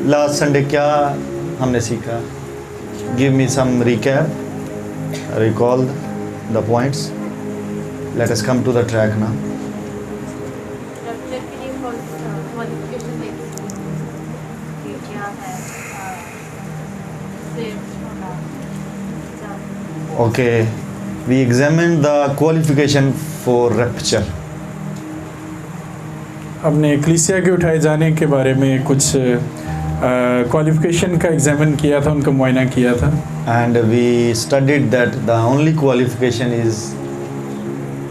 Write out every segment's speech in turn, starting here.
Last Sunday क्या हमने सीखा? Give me some recap, recall the points. Let us come to the track now. Rapture के लिए qualification देखी कि क्या है सेव्ड होना. Okay, we examined the qualification for rapture. हमने एक्लीसिया के उठाए जाने के बारे में कुछ क्वालिफिकेशन का एग्जामिन किया था, उनका मुआयना किया था. And we studied that the only qualification is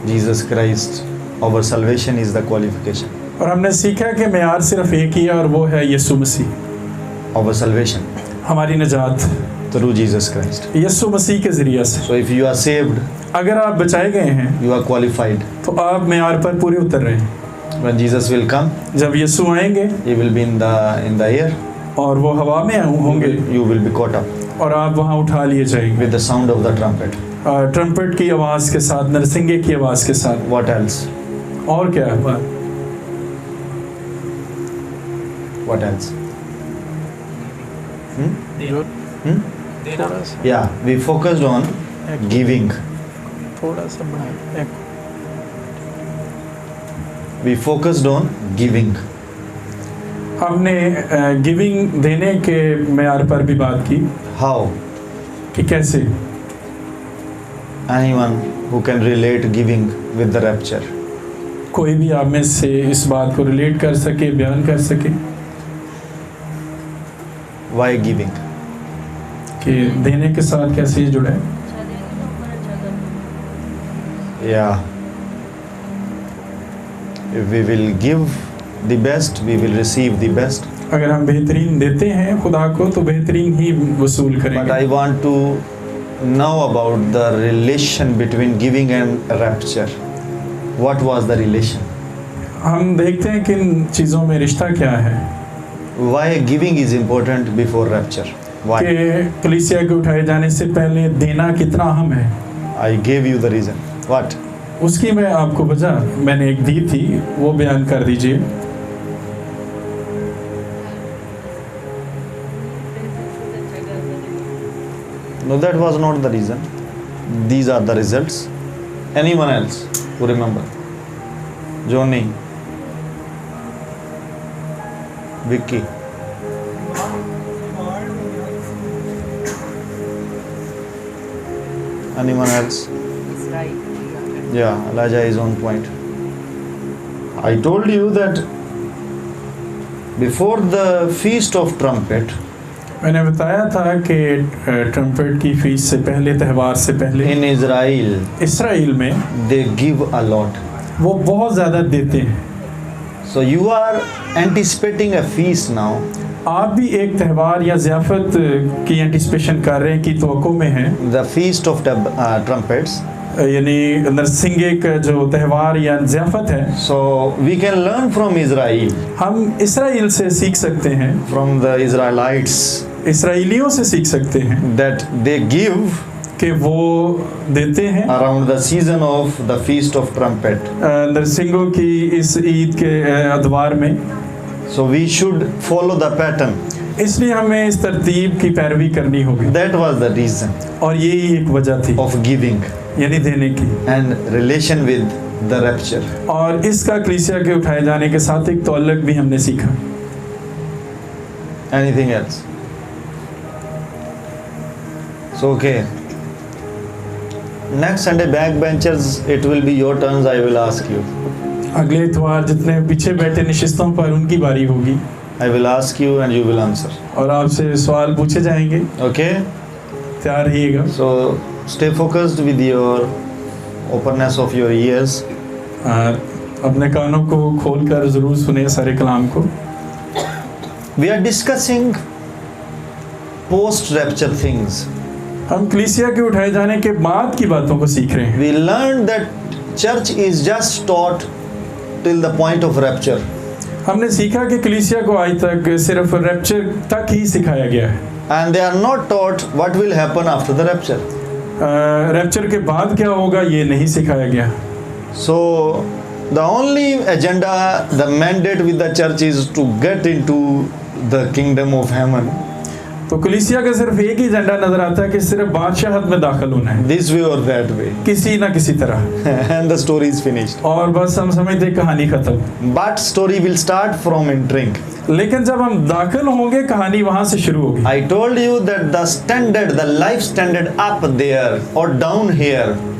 Jesus Christ. Our salvation is the qualification. और हमने सीखा कि मेयार सिर्फ एक ही है और वो है यीशु मसीह. Our salvation हमारी निजात through Jesus Christ. यीशु मसीह के ज़रिए से. So if you are saved, अगर आप बचाए गए हैं you are qualified. तो आप मेयार पर पूरे उतर रहे हैं. When Jesus will come, जब यीशु आएंगे he will be in the air. और वो हवा में होंगे You will be caught up और आप वहाँ उठा लिए जाएंगे with the sound of the trumpet. Trumpet की आवाज़ के साथ, नरसिंगे की आवाज़ के साथ. What else? और क्या है? What else? थोड़ा सा Yeah, we focused on giving. थोड़ा सा बढ़ाएं. We focused on giving. हमने गिविंग देने के मेयार पर भी बात की How? कि कैसे. Anyone who can relate giving with the rapture? कोई भी आप में से इस बात को रिलेट कर सके, बयान कर सके Why giving? कि देने के साथ कैसे ये जुड़ा है. Yeah. If we will give the best, we will receive the best. अगर हम बेहतरीन देते हैं खुदा को तो बेहतरीन ही वसूल But करेंगे. I want to know about the relation between giving and rapture. What was the relation? हम देखते हैं कि इन चीज़ों में रिश्ता क्या है. Why giving is important before rapture? Why? कि कलीसिया के उठाए जाने से पहले देना कितना अहम है. I gave you the reason. What? उसकी मैं आपको वजह मैंने एक दी थी, वो बयान कर दीजिए. No, that was not the reason. These are the results. Anyone else who remember? Johnny, Vicky. Anyone else? Yeah, Elijah is on point. I told you that before the Feast of Trumpet, मैंने बताया था कि trumpet की fees से पहले, त्यौहार से पहले in Israel, इसराइल में they give a lot. वो बहुत ज़्यादा देते हैं. So you are anticipating a feast now. आप भी एक त्यौहार या ज़ियाफ़त की एंटिसिपेशन कर रहे हैं, की तवक्को में हैं. The Feast of Trumpets. यानी नरसिंगे का जो त्यौहार या ज़ियाफ़त है. So we can learn from Israel, हम इसराइल से सीख सकते हैं, from the Israelites, इसराइलियों से सीख सकते हैं that they give कि वो देते हैं around the season of the Feast of Trumpet. नरसिंगों की इस ईद के अदवार में. So we should follow the pattern. इसलिए हमें इस तरतीब की पैरवी करनी होगी. That was the reason और यही एक वजह थी of giving यानी देने की. and relation with the rapture. और इसका कलीसिया के उठाए जाने के साथ एक तौल्लक भी हमने सीखा. Anything else? So okay. Next Sunday, backbenchers, it will be your turns. I will ask you. अगले इतवार जितने पीछे बैठे निशिस्तों पर उनकी बारी होगी I will ask you and you will answer. और आपसे सवाल पूछे जाएंगे. Okay? तैयार रहिएगा. So stay focused with your openness of your ears. अपने कानों को खोलकर ज़रूर सुने सारे कलाम को. We are discussing post-rapture things. हम कलीसिया के उठाए जाने के बाद की बातों को सीख रहे हैं. We learned that church is just taught till the point of rapture. हमने सीखा कि कलीसिया को आज तक सिर्फ रैप्चर तक ही सिखाया गया है. And they are not taught what will happen after the rapture. Rapture के बाद क्या होगा ये नहीं सिखाया गया. So the only agenda, the mandate with the church is to get into the kingdom of heaven तो कलीसिया का सिर्फ एक ही एजेंडा नजर आता है कि सिर्फ बादशाहत में दाखिल होना है, this way or that way. किसी ना किसी तरह, And the story is finished. और बस हम समझते हैं कहानी खत्म। But story will start from entering. लेकिन जब हम दाखिल होंगे कहानी वहां से शुरू होगी। I told you that the standard, the life standard up there or down here,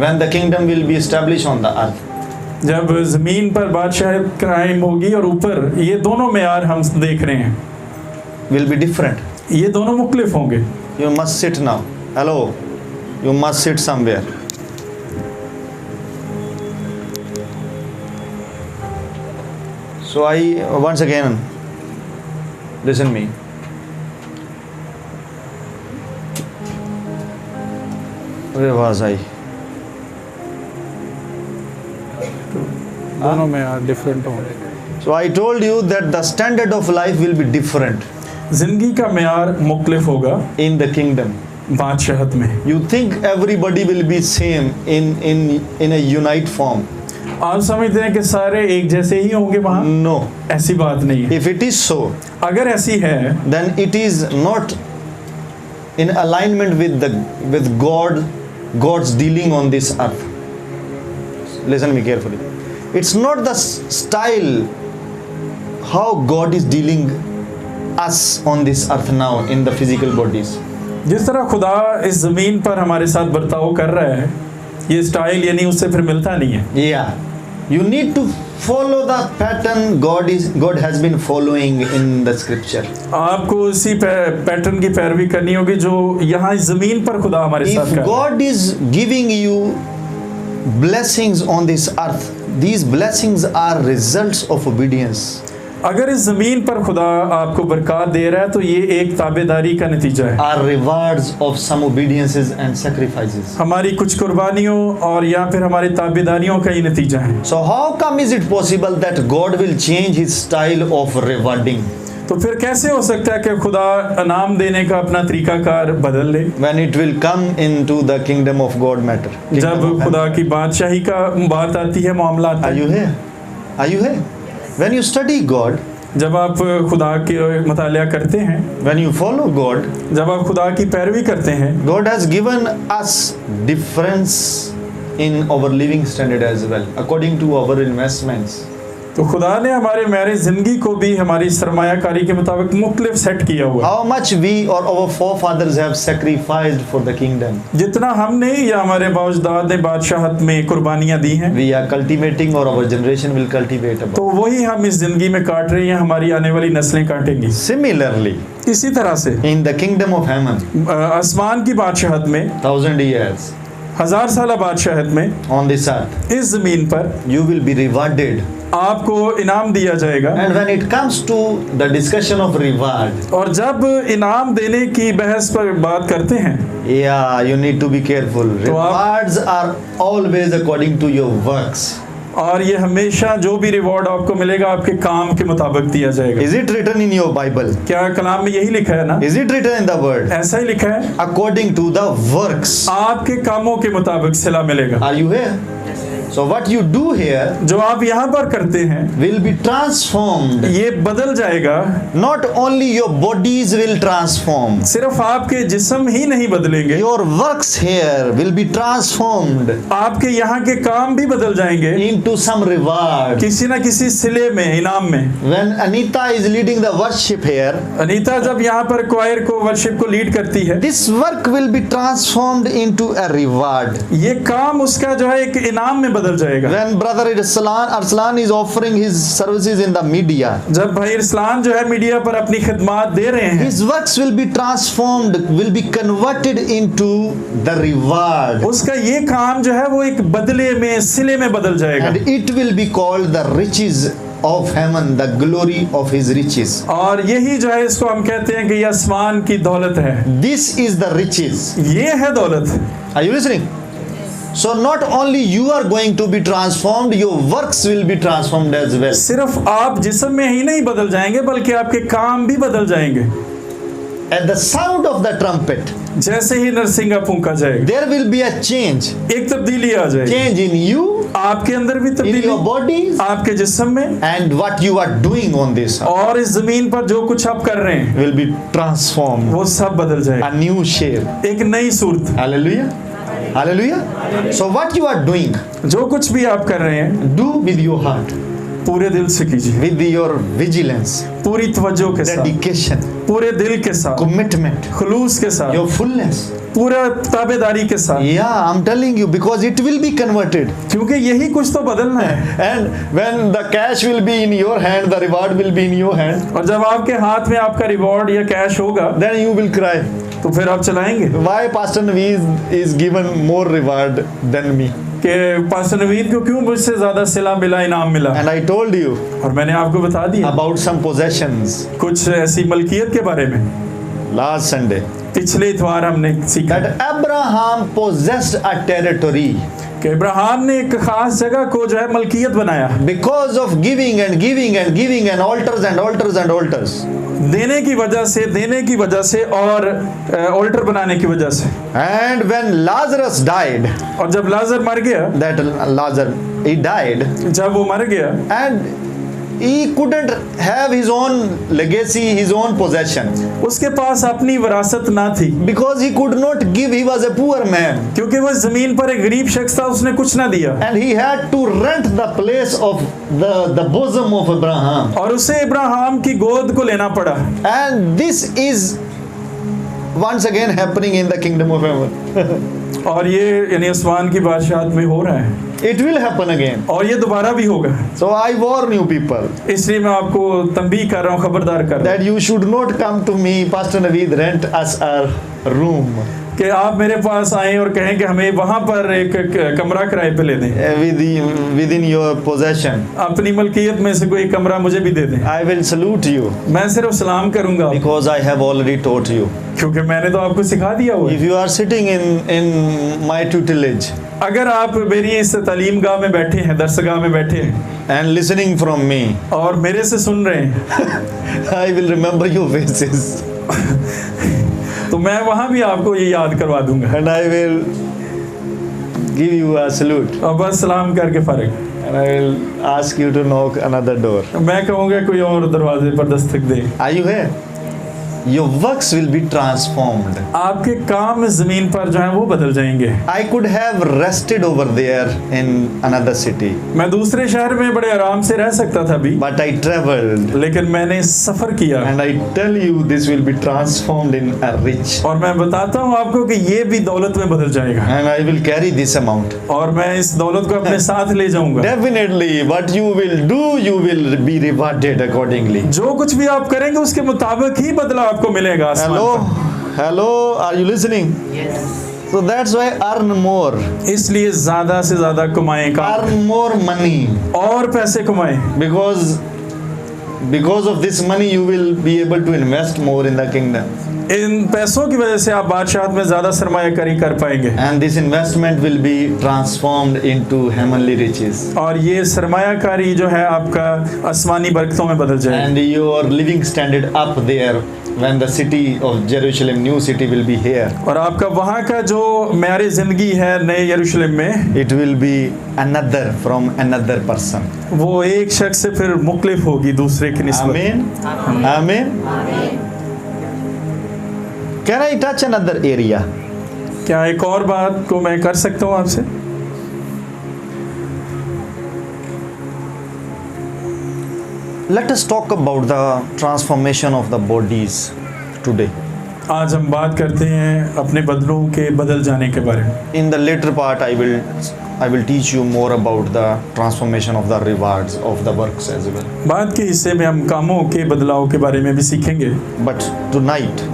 when the kingdom will be established on the earth. जब जमीन पर बादशाह कायम होगी और ऊपर, ये दोनों मेयार हम देख रहे हैं, Will be different. ये दोनों मुख्तलिफ होंगे। You must sit now. Hello. You must sit somewhere. So I once again listen me. Where was I? दोनों में यार डिफरेंट होंगे। So I told you that the standard of life will be different जिंदगी का मेयार मुख्तलिफ होगा in the kingdom. बादशाहत में। You think everybody will be same in a unite form? आप समझते हैं कि सारे एक जैसे ही होंगे वहां? No. ऐसी बात नहीं है। If it is so, अगर ऐसी है then it is not in alignment with God's dealing on this earth. Listen to me carefully. It's not the style how God is dealing us on this earth now in the physical bodies. जिस तरह खुदा इस जमीन पर हमारे साथ बर्ताव कर रहा है, ये स्टाइल यानी उससे फिर मिलता नहीं है। Yeah. You need to follow the pattern God has been following in the scripture. आपको उसी पैटर्न की पैरवी करनी होगी जो यहाँ इस जमीन पर खुदा हमारे साथ If कर रहा है। God is giving you blessings on this earth, these blessings are results of obedience. अगर इस जमीन पर खुदा आपको बरकत दे रहा है तो ये एक ताबेदारी का नतीजा है, Are rewards of some obediences and sacrifices. हमारी कुछ कुर्बानियों और या फिर हमारी ताबेदारियों का ही नतीजा है। So how come is it possible that God will change his style of rewarding तो फिर कैसे हो सकता है कि खुदा इनाम देने का अपना तरीकाकार बदल ले when it will come into the kingdom of God matter? Kingdom जब of खुदा heaven. की बादशाही का बात आती है, मामला आता Are है। you here? Are you here? When you study God, जब आप खुदा के मुतालिया करते हैं, when you follow God, जब आप खुदा की पैरवी करते हैं, God has given us difference in our living standard as well, according to our investments. तो खुदा ने हमारे मैरिज जिंदगी को भी हमारी सरमायाकारी के मुताबिक मुख्तलिफ सेट किया हुआ है। How much we or our forefathers have sacrificed for the kingdom. जितना हमने या हमारे बाउजदाद ने बादशाहत में कुर्बानियां दी हैं, We are cultivating or our generation will cultivate about. तो वही हम इस जिंदगी में काट रहे हैं, हमारी आने वाली नस्लें काटेंगी। Similarly, इसी तरह से in the kingdom of heaven, आसमान की बादशाहत में, 1000 years 1000 साल बादशाहत में, on this earth, इस जमीन पर you will be rewarded. आपको इनाम दिया जाएगा। And when it comes to the discussion of reward, और जब इनाम देने की बहस पर बात करते हैं, yeah, you need to be careful. तो आप- Rewards are always according to your works. और ये हमेशा जो भी रिवॉर्ड आपको मिलेगा आपके काम के मुताबिक दिया जाएगा। Is it written in your Bible? क्या कलाम में यही लिखा है ना? Is it written in the word? ऐसा ही लिखा है, According to the works. आपके कामों के मुताबिक सिला मिलेगा। Are you here? So what you do here जो आप यहाँ पर करते हैं will be transformed. ये बदल जाएगा। Not only your bodies will transform, सिर्फ आपके जिस्म ही नहीं बदलेंगे, your works here will be transformed आपके यहाँ के काम भी बदल जाएंगे into some reward. किसी ना किसी सिले में, इनाम में। When Anita is leading the worship here, Anita जब यहाँ पर क्वायर को, वर्शिप को लीड करती है, this work will be transformed into a reward. ये काम उसका जो है एक इनाम में बदल जाएगा। When brother Arslan is offering his services in the media, जब भाई इस्लाम जो है मीडिया पर अपनी खिदमात दे रहे हैं, his works will be transformed, will be converted into the reward. उसका ये काम जो है वो एक बदले में, सिले में बदल जाएगा। And it will be called the riches of heaven, the glory of his riches. और यही जो है इसको हम कहते हैं कि ये आसमान की दौलत है। This is the riches. ये है दौलत। Are you listening? So not only you are going to be transformed, your works will be transformed as well. सिर्फ आप जिस्म में ही नहीं बदल जाएंगे बल्कि आपके काम भी बदल जाएंगे। At the sound of the trumpet, जैसे ही नरसिंगा फूंका जाएगा, there will be a change. एक तब्दीली आ जाएगी। Change in you, आपके अंदर भी in तब्दीली, your bodies, आपके जिस्म में, and what you are doing on this earth और इस जमीन पर जो कुछ आप कर रहे हैं will be transformed. वो सब बदल जाएगा, A new shape. एक नई सूरत। Hallelujah. Hallelujah. So what you are doing, जो कुछ भी आप कर रहे हैं do with your heart, पूरे दिल से कीजिए, with your vigilance, पूरी तवज्जो के साथ, dedication, पूरे दिल के साथ, commitment, खुलूस के साथ, your fullness. पूरा ताबेदारी के साथ, Yeah, I'm telling you, because it will be converted. क्योंकि यही कुछ तो बदलना है। And when the cash will be in your hand, the reward will be in your hand, और जब आपके हाथ में आपका रिवॉर्ड या कैश होगा then you will cry. तो फिर आप चलाएंगे Why Pastor Naveed is given more reward than me? कि पास्टर नवीद को क्यों मुझसे ज्यादा सिला मिला, इनाम मिला। And I told you और मैंने आपको बता दिया about some possessions कुछ ऐसी मलकियत के बारे में। last Sunday. पिछले इतवार हमने सीखा That Abraham possessed a territory कि इब्राहिम ने एक खास जगह को जो है मलकियत बनाया, because of giving and giving and giving and altars and altars and altars. देने की वजह से और ऑल्टर बनाने की वजह से। And when Lazarus died, और जब लाजर मर गया, that Lazarus, he died, जब वो मर गया and he couldn't have his own legacy, his own possession, उसके पास अपनी विरासत ना थी, because he could not give. He was a poor man, क्योंकि वो जमीन पर एक गरीब शख्स था, उसने कुछ ना दिया and he had to rent the place of the bosom of Abraham. और उसे इब्राहिम की गोद को लेना पड़ा। And this is once again happening in the kingdom of heaven. और ये यानी आसमान की बादशाहत में हो रहा है, It will happen again. और ये दोबारा भी होगा। So I warn you people इसलिए मैं आपको तंबीह कर रहा हूँ, खबरदार कर रहा हूँ that you should not come to me, Pastor Naveed, rent us a room कि आप मेरे पास आएं और कहें कि हमें वहां पर एक कमरा किराए पे ले दें, within your possession. अपनी मलकियत में से कोई कमरा मुझे भी दे दें। I will salute you मैं सिर्फ सलाम करूंगा, because I have already taught you. क्योंकि मैंने तो आपको सिखा दिया हुआ If है। you are sitting in my tutelage अगर आप मेरी इस तालीम गाह में बैठे हैं, दरसगाह में बैठे हैं and listening from me, और मेरे से सुन रहे हैं, I will remember your faces तो मैं वहां भी आपको ये याद करवा दूंगा and I will give you a salute और बस सलाम करके फारिग। and I will ask you to knock another door. मैं कहूँगा कोई और दरवाजे पर दस्तक दे। Are you here? Your works will be transformed. आपके काम इस जमीन पर जो है वो बदल जाएंगे। I could have rested over there in another city, मैं दूसरे शहर में बड़े आराम से रह सकता था भी, but I traveled, लेकिन मैंने सफर किया and I tell you this will be transformed in a rich, और मैं बताता हूँ आपको कि ये भी दौलत में बदल जाएगा and I will carry this amount. और मैं इस दौलत को अपने साथ ले जाऊंगा। Definitely, what you will do, you will be rewarded accordingly. जो कुछ भी आप करेंगे उसके मुताबिक ही बदला आपको मिलेगा आसमान Hello, पर। hello, are you listening? Yes. So that's why earn more, इसलिए ज्यादा से ज्यादा कमाएं, काम earn more money, और पैसे कमाएं, because of this money you will be able to invest more in the kingdom, इन पैसों की वजह से आप बादशाहत में ज्यादा सरमायाकारी कर पाएंगे and this investment will be transformed into heavenly riches, और ये सरमायाकारी जो है आपका आसमानी बरकतों में बदल जाएगा। and your living standard up there when the city of Jerusalem, new city, will be here. और आपका वहाँ का जो मेरी जिंदगी है नए यरूशलेम में, It will be another from another person. वो एक शख्स से फिर मुख्तलिफ होगी दूसरे की निस्बत। Amen. Amen. Can I touch another area? क्या एक और बात को मैं कर सकता हूँ आपसे? Let us talk about the transformation of the bodies today. आज हम बात करते हैं अपने बदलों के बदल जाने के बारे में। In the later part, I will teach you more about the transformation of the rewards of the works as well. बाद के हिस्से में हम कामों के बदलाव के बारे में भी सीखेंगे, But tonight,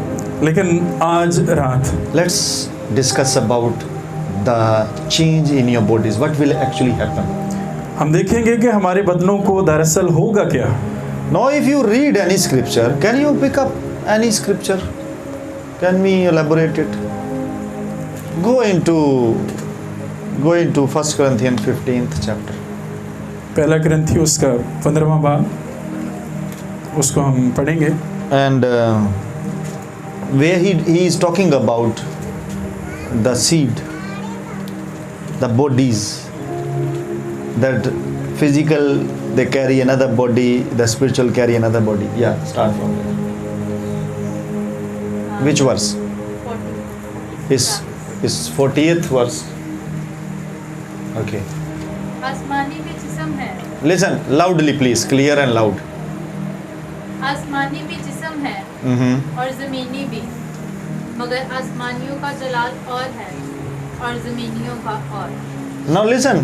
लेकिन आज रात let's discuss about the change in your bodies. What will actually happen? हम देखेंगे कि हमारे बदलों को दरअसल होगा क्या। Now, if you read any scripture, can you pick up any scripture? Can we elaborate it? Go into 1 Corinthians 15th chapter. पहला कुरिन्थियोस का 15वां बाब, उसको हम पढ़ेंगे। And where he is talking about the seed, the bodies, that physical they carry another body, the spiritual carry another body. Yeah, start from there. Which verse? 40. Is 40th verse. Okay. आसमानी भी जिस्म है, Listen loudly please, clear and loud. आसमानी भी जिस्म है Mm-hmm. और ज़मीनी भी, मगर आसमानियों का जलाल और है और ज़मीनियों का और। Now listen.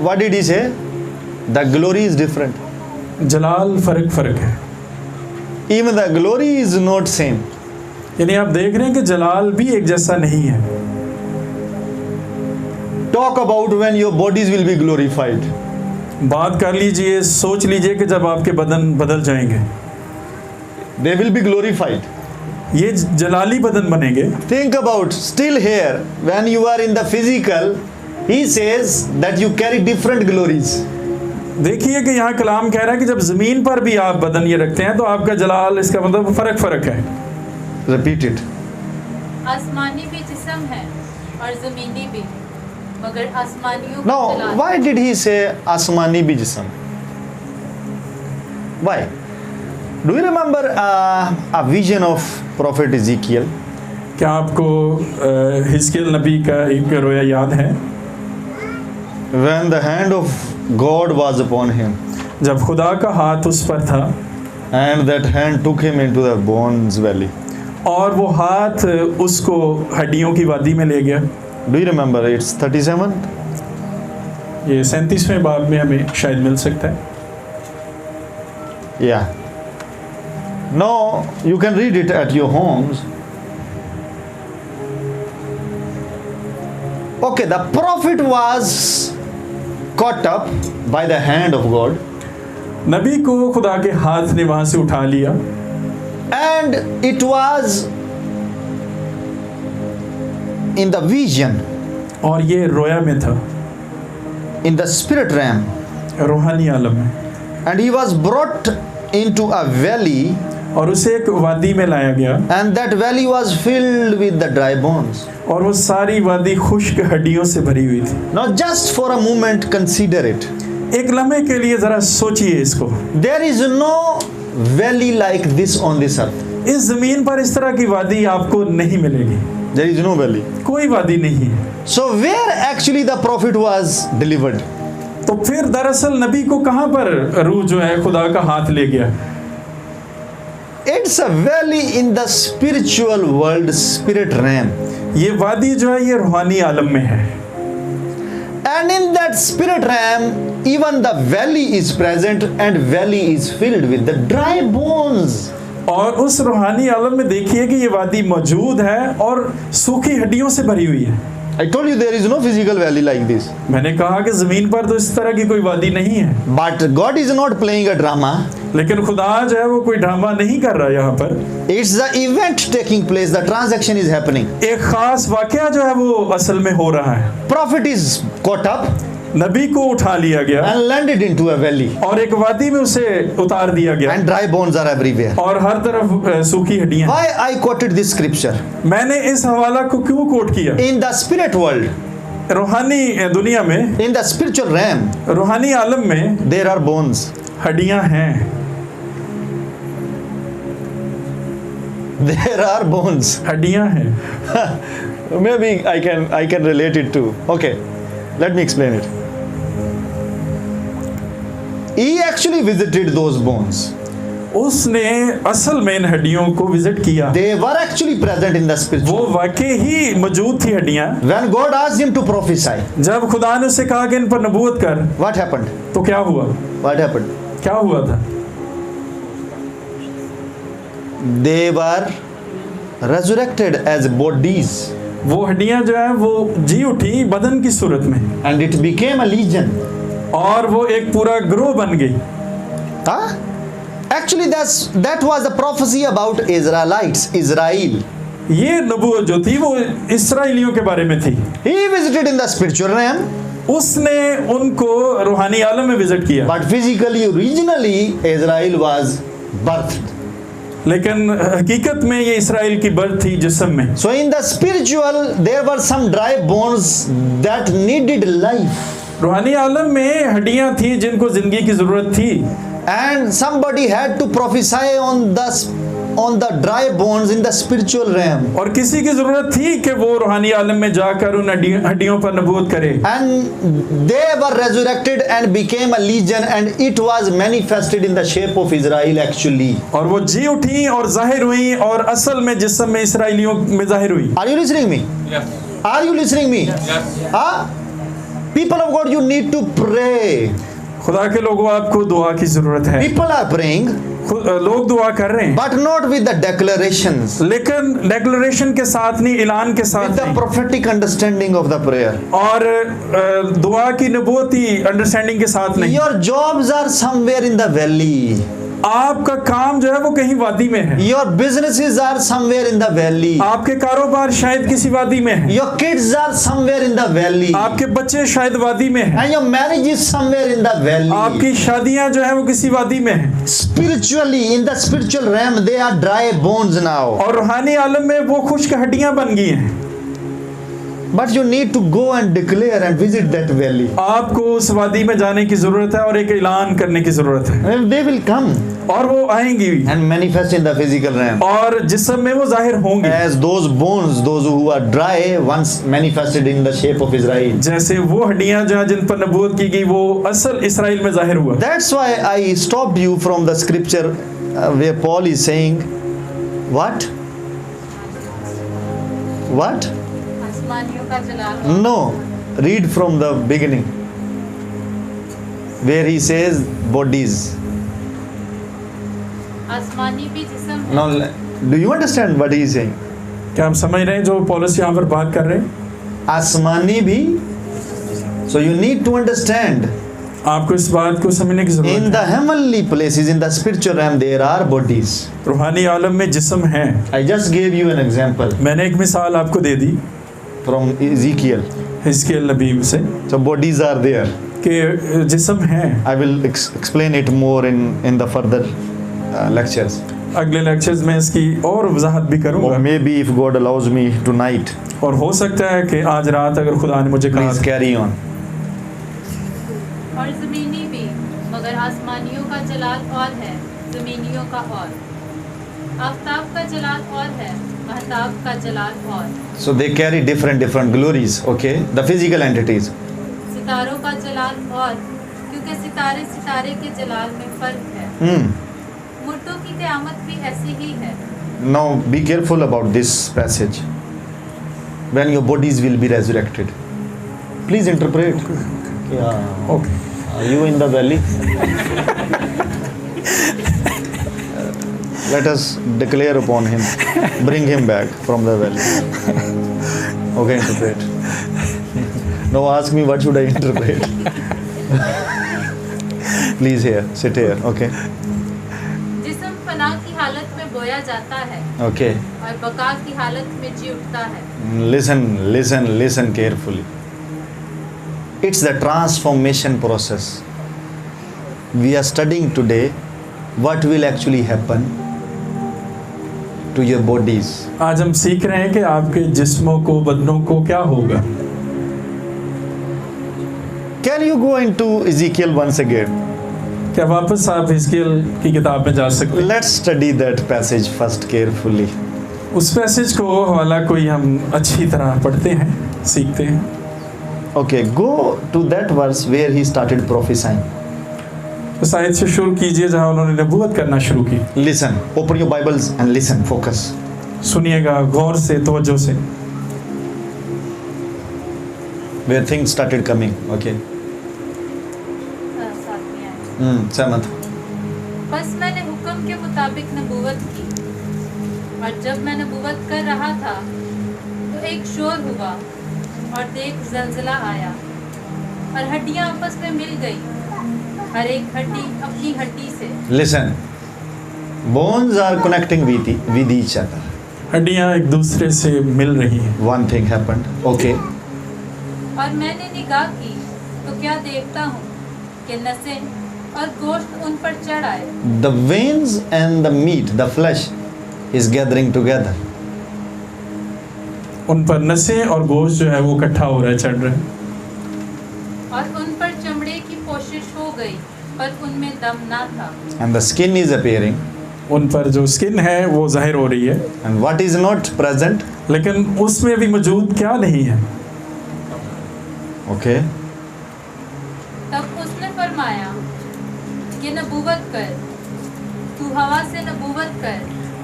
What did he say? The glory is different. जलाल फर्क है। Even the glory is not same. यानी आप देख रहे हैं कि जलाल भी एक जैसा नहीं है। Talk about when your bodies will be glorified. बात कर लीजिए, सोच लीजिए कि जब आपके बदन बदल जाएंगे, They will be glorified. ये जलाली बदन बनेंगे। Think about still here when you are in the physical, he says that you carry different glories. देखिए कि यहाँ कलाम कह रहा है कि जब जमीन पर भी आप बदन ये रखते हैं तो आपका जलाल, इसका मतलब फर्क है। Repeat it. आसमानी भी जिस्म है और ज़मीनी भी, मगर आसमानियों का Now, Jalal. why did he say Asmani bi jism? Why? Do you remember a vision of Prophet Ezekiel? क्या आपको हिजकिय्याह नबी का एक रोया याद है? When the hand of God was upon him, जब खुदा का हाथ उस पर था and that hand took him into the bones valley. और वो हाथ उसको हड्डियों की वादी में ले गया। Do you remember? It's 37. ये 37वें बाब में हमें शायद मिल सकता है। Yeah. No, you can read it at your homes. Okay, the prophet was caught up by the hand of God, नबी को खुदा के हाथ ने वहां से उठा लिया and it was in the vision, और ये रोया में था, in the spirit realm, रूहानी आलम में, and he was brought into a valley, और उसे एक वादी में लाया गया and that valley was filled with the dry bones. और वो सारी वादी खुश्क हड्डियों से भरी हुई थी। Now just for a moment consider it. एक लम्हे के लिए जरा सोचिए इसको। There is no valley like this on this earth. इस जमीन पर इस तरह की वादी आपको नहीं मिलेगी, There is no valley. कोई वादी नहीं है। So where actually the prophet was delivered? तो फिर दरअसल नबी को कहां पर रूह जो है खुदा का हाथ ले गया? It's a valley in the spiritual world, spirit realm. ये वादी जो है ये रूहानी आलम में है, And in that spirit realm, even the valley is present and valley is filled with the dry bones. और उस रूहानी आलम में देखिए कि ये वादी मौजूद है और सूखी हड्डियों से भरी हुई है। I told you there is no physical valley like this. मैंने कहा कि जमीन पर तो इस तरह की कोई वादी नहीं है, But God is not playing a drama. लेकिन खुदा जो है वो कोई ड्रामा नहीं कर रहा यहाँ पर। It's the event taking place, the transaction is happening. एक खास वाकया जो है वो असल में हो रहा है। Prophet is caught up नबी को उठा लिया गया and landed into a valley. और एक वादी में उसे उतार दिया गया And dry bones are everywhere. और हर तरफ सूखी हड्डियां। Why I quoted this scripture? मैंने इस हवाला को क्यों कोट किया? In the spirit world, रूहानी दुनिया में, in the spiritual realm, रूहानी आलम में there are bones. हड्डियां हैं, There are bones. हड्डियां हैं। Maybe I can relate it too. Okay, let me explain it. He actually visited those bones. उसने असल में इन हड्डियों को विजिट किया। They were actually present in the spiritual. वो वाकई ही मौजूद थी हड्डियां। When God asked him to prophesy, जब खुदा ने उसे कहा कि इन पर नबूवत कर, what happened? तो क्या हुआ? What happened? क्या हुआ था? They were resurrected as bodies, वो हड्डियां जो है वो जी उठी बदन की सूरत में, and it became a legion. और वो एक पूरा ग्रोह बन गई। Huh? Actually, that was the prophecy about Israelites, Israel. ये नबूवत जो थी वो इस्राएलियों के बारे में थी। He visited in the spiritual realm, उसने उनको रूहानी आलम में विजिट किया, but physically, originally, Israel was birthed. लेकिन हकीकत में ये इसराइल की बर्थ थी जिस्म में। So in the spiritual, there were some dry bones that needed life. रूहानी आलम में हड्डियां थी जिनको जिंदगी की जरूरत थी, And somebody had to prophesy on the dry bones in the spiritual realm. और किसी की जरूरत थी कि वो रूहानी आलम में जाकर उन हड्डियों पर नबूवत करे। And they were resurrected and became a legion, and it was manifested in the shape of Israel actually. और वो जी उठी और जाहिर हुई और असल में जिस्म में इसराइलियों में जाहिर हुई। Are you listening me? Yes. Are you listening me? Yes. People of God, you need to pray. खुदा के लोगों, आपको दुआ की जरूरत है। People are praying, लोग दुआ कर रहे हैं, but not with the declarations, लेकिन डेक्लरेशन के साथ नहीं, ऐलान के with साथ the नहीं। prophetic understanding of the prayer. और दुआ की नबूवती अंडरस्टैंडिंग के साथ नहीं। Your jobs are somewhere in the valley. आपका काम जो है वो कहीं वादी में है, Your businesses are somewhere in the valley. आपके कारोबार शायद किसी वादी में है, Your kids are somewhere in the valley. आपके बच्चे शायद वादी में हैं, And your marriage is somewhere in the valley. आपकी शादियां जो है वो किसी वादी में हैं। Spiritually, in the spiritual realm, they are dry bones now. और रूहानी आलम में वो खुश्क हड्डियां बन गई हैं। But you need to go and declare and visit that valley. आपको उस वादी में जाने की जरूरत है और एक ऐलान करने की जरूरत है, And they will come और वो आएंगी and manifest in the physical realm. और जिस्म में वो जाहिर होंगी, As those bones, those who are dry, once manifested in the shape of Israel. जैसे वो हड्डियां जो है जिन पर नबूवत की गई वो असल इसराइल में जाहिर हुआ। That's why I stopped you from the scripture where Paul is saying, what? What? आसमानियों का जलाल No. Read from the beginning. Where he says bodies. आसमानी भी जिस्म है। Now, do you understand what he is saying? क्या हम समझ रहे हैं जो पौलुस यहाँ पर बात कर रहे हैं? आसमानी भी. So you need to understand. आपको इस बात को समझने की In जरूरत the है। heavenly places, in the spiritual realm, there are bodies. रूहानी आलम में जिस्म है। I just gave you an example मैंने एक मिसाल आपको दे दी from Ezekiel. हिजकिय्याह नबी से So bodies are there. कि जिस्म है। I will explain it more in the further lectures. अगले लेक्चर्स में इसकी और वजाहत भी Or करूंगा, maybe if God allows me tonight, और हो सकता है कि आज रात अगर खुदा ने मुझे कहा please carry on. और ज़मीनी भी, मगर आसमानियों का जलाल और है, ज़मीनियों का और। आफ़ताब का जलाल और है, महताब का जलाल और। So they carry different glories. Okay, the physical entities. सितारों का जलाल और, क्योंकि सितारे सितारे के जलाल में फ़र्क है। मुर्दों की क़यामत भी ऐसी ही है। Now be careful about this passage. When your bodies will be resurrected. Please interpret. Yeah. Okay. Are you in the valley? Let us declare upon him. Bring him back from the valley. Okay, interpret. Now ask me what should I interpret. Please here, sit here. Okay. जिस्म फना की हालत में बोया जाता है Okay. और बका की हालत में जी उठता है। Listen carefully. It's the transformation process. We are studying today what will actually happen to your bodies. आज हम सीख रहे हैं कि आपके जिस्मों को, बदनों को क्या होगा। Can you go into Ezekiel once again? क्या वापस आप हिजकिय्याह की किताब में जा सकते हैं? Let's study that passage first carefully. उस पैसेज को हवाला कोई हम अच्छी तरह पढ़ते हैं, सीखते हैं। Okay, go to that verse where he started prophesying. उस आयत से शुरू कीजिए जहाँ उन्होंने नबूवत करना शुरू की। Listen, open your Bibles and listen, focus. सुनिएगा गौर से, तवज्जो से। Where things started coming. Okay. साथ में आए। सहमत. बस मैंने हुक्म के मुताबिक नबूवत की, और जब मैं नबूवत कर रहा था तो एक शोर हुआ और देख जलजला आया और हड्डियां आपस में मिल गई, हर एक हड्डी अपनी हड्डी से। Listen. Bones are connecting with each other. हड्डियाँ एक दूसरे से मिल रही हैं। One thing happened. Okay. और मैंने निगाह की तो क्या देखता हूँ कि नसें और गोश्त उन पर चढ़ आए। The veins and the meat, the flesh, is gathering together. उन पर नसें और गोश्त जो है वो इकट्ठा हो रहा है, चढ़ रहा है। और उन पर चमड़े की पोशिश हो गई, पर उनमें दम ना था। And the skin is appearing. उन पर जो स्किन है वो जाहिर हो रही है, And what is not present? लेकिन उसमें भी मौजूद क्या नहीं है। Okay. तब उसने फरमाया कि नबूवत कर, तू हवा से नबूवत कर।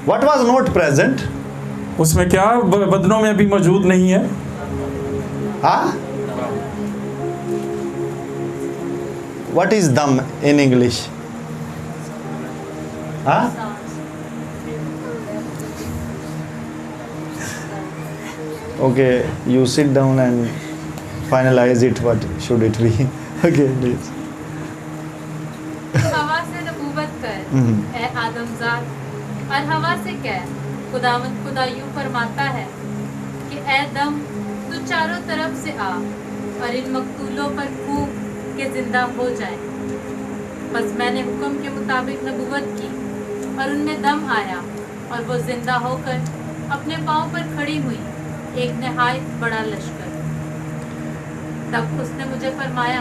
What was not present? उसमें क्या बदनों में अभी मौजूद नहीं है। Huh? What is dam in English? Huh? Okay, you sit down and finalize it. What should it be? Okay, please. तू हवा से नबूवत कर, ए आदमजाद, और हवा से कह, खुदावंद खुदा यूं फरमाता है कि ए दम, तू चारों तरफ से आ और इन मकतूलों पर फूंक के जिंदा हो जाए। बस मैंने हुक्म के मुताबिक नबूवत की और उनमें दम आया और वो जिंदा होकर अपने पाँव पर खड़ी हुई, एक नहायत बड़ा लश्कर। तब उसने मुझे फरमाया,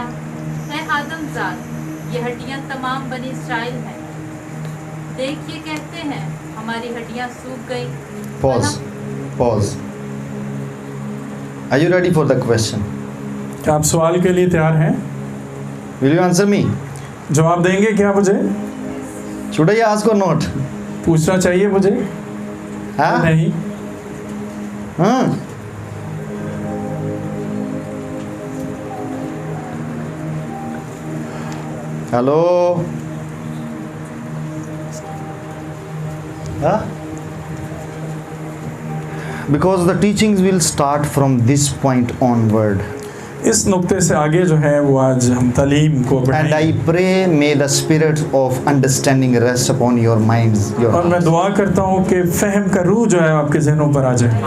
ऐ आदमजाद, ये हड्डियां तमाम बनी इसराइल हैं। देख, ये कहते हैं हमारी हड्डियां सूख गई। Pause. Pause. Are you ready for the question? क्या आप सवाल के लिए तैयार हैं? Will you answer me? जवाब देंगे क्या मुझे? Should I ask or not? पूछना चाहिए मुझे? Huh? नहीं। Huh? Hello? Huh? Because the teachings will start from this point onward. इस नुक्ते से आगे जो है वो आज हम तालीम को And I बढ़ाएंगे। pray may the spirit of understanding rest upon your minds. Your और मैं दुआ करता हूँ कि फहम का रूह जो है आपके जहनों पर आ जाए।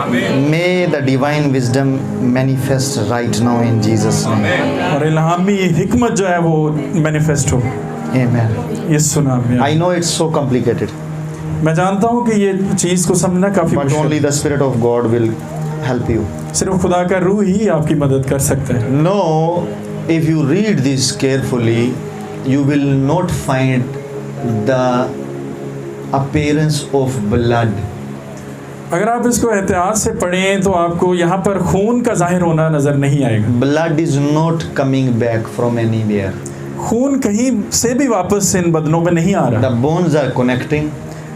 May the divine wisdom manifest right now in Jesus' name. और इल्हामी हिकमत जो है वो मैनिफेस्ट हो। Amen. ये सुना आपने। I know it's so complicated, मैं जानता हूँ कि ये चीज़ को समझना काफ़ी but मुश्किल only है। the spirit of God will help you. सिर्फ खुदा का रूह ही आपकी मदद कर सकता है। No, if you read this carefully, you will not find the appearance of blood. अगर आप इसको एहतियात से पढ़ें तो आपको यहाँ पर खून का जाहिर होना नज़र नहीं आएगा। Blood is not coming back from anywhere. खून कहीं से भी वापस इन बदनों में नहीं आ The रहा। bones are connecting,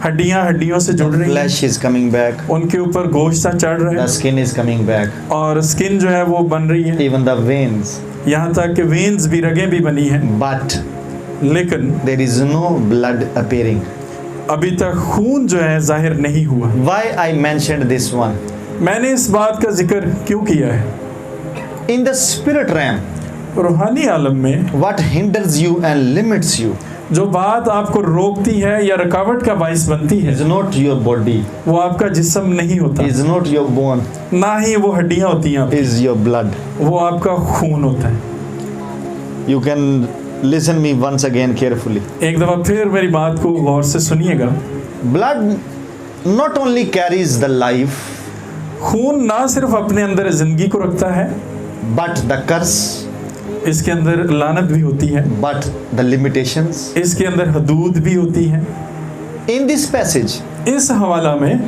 हड्डियाँ हड्डियों से जुड़ रही हैं, flesh is coming back, उनके ऊपर गोश्त चढ़ रहा the है skin is coming back, और स्किन जो है वो बन रही है, even the veins. यहाँ तक कि वेन्स भी, रगें भी बनी हैं, But लेकिन there is no blood appearing. अभी तक खून जो है जाहिर नहीं हुआ। Why I mentioned this one? मैंने इस बात का जिक्र क्यों किया है? In the spirit realm, रूहानी आलम में what hinders you and limits you जो बात आपको रोकती है या रुकावट का बाइस बनती है, is not your body, वो आपका जिस्म नहीं होता, is not your bone, ना ही वो हड्डियाँ होती हैं आपकी, is your blood. वो आपका खून होता है। You can listen me once again carefully. एक दफ़ा फिर मेरी बात को गौर से सुनिएगा। Blood not only carries the life, खून ना सिर्फ अपने अंदर ज़िंदगी को रखता है, but the curse, इसके अंदर लानत भी होती है, but the limitations. इसके अंदर हदूद भी होती है। In this passage, इस हवाला में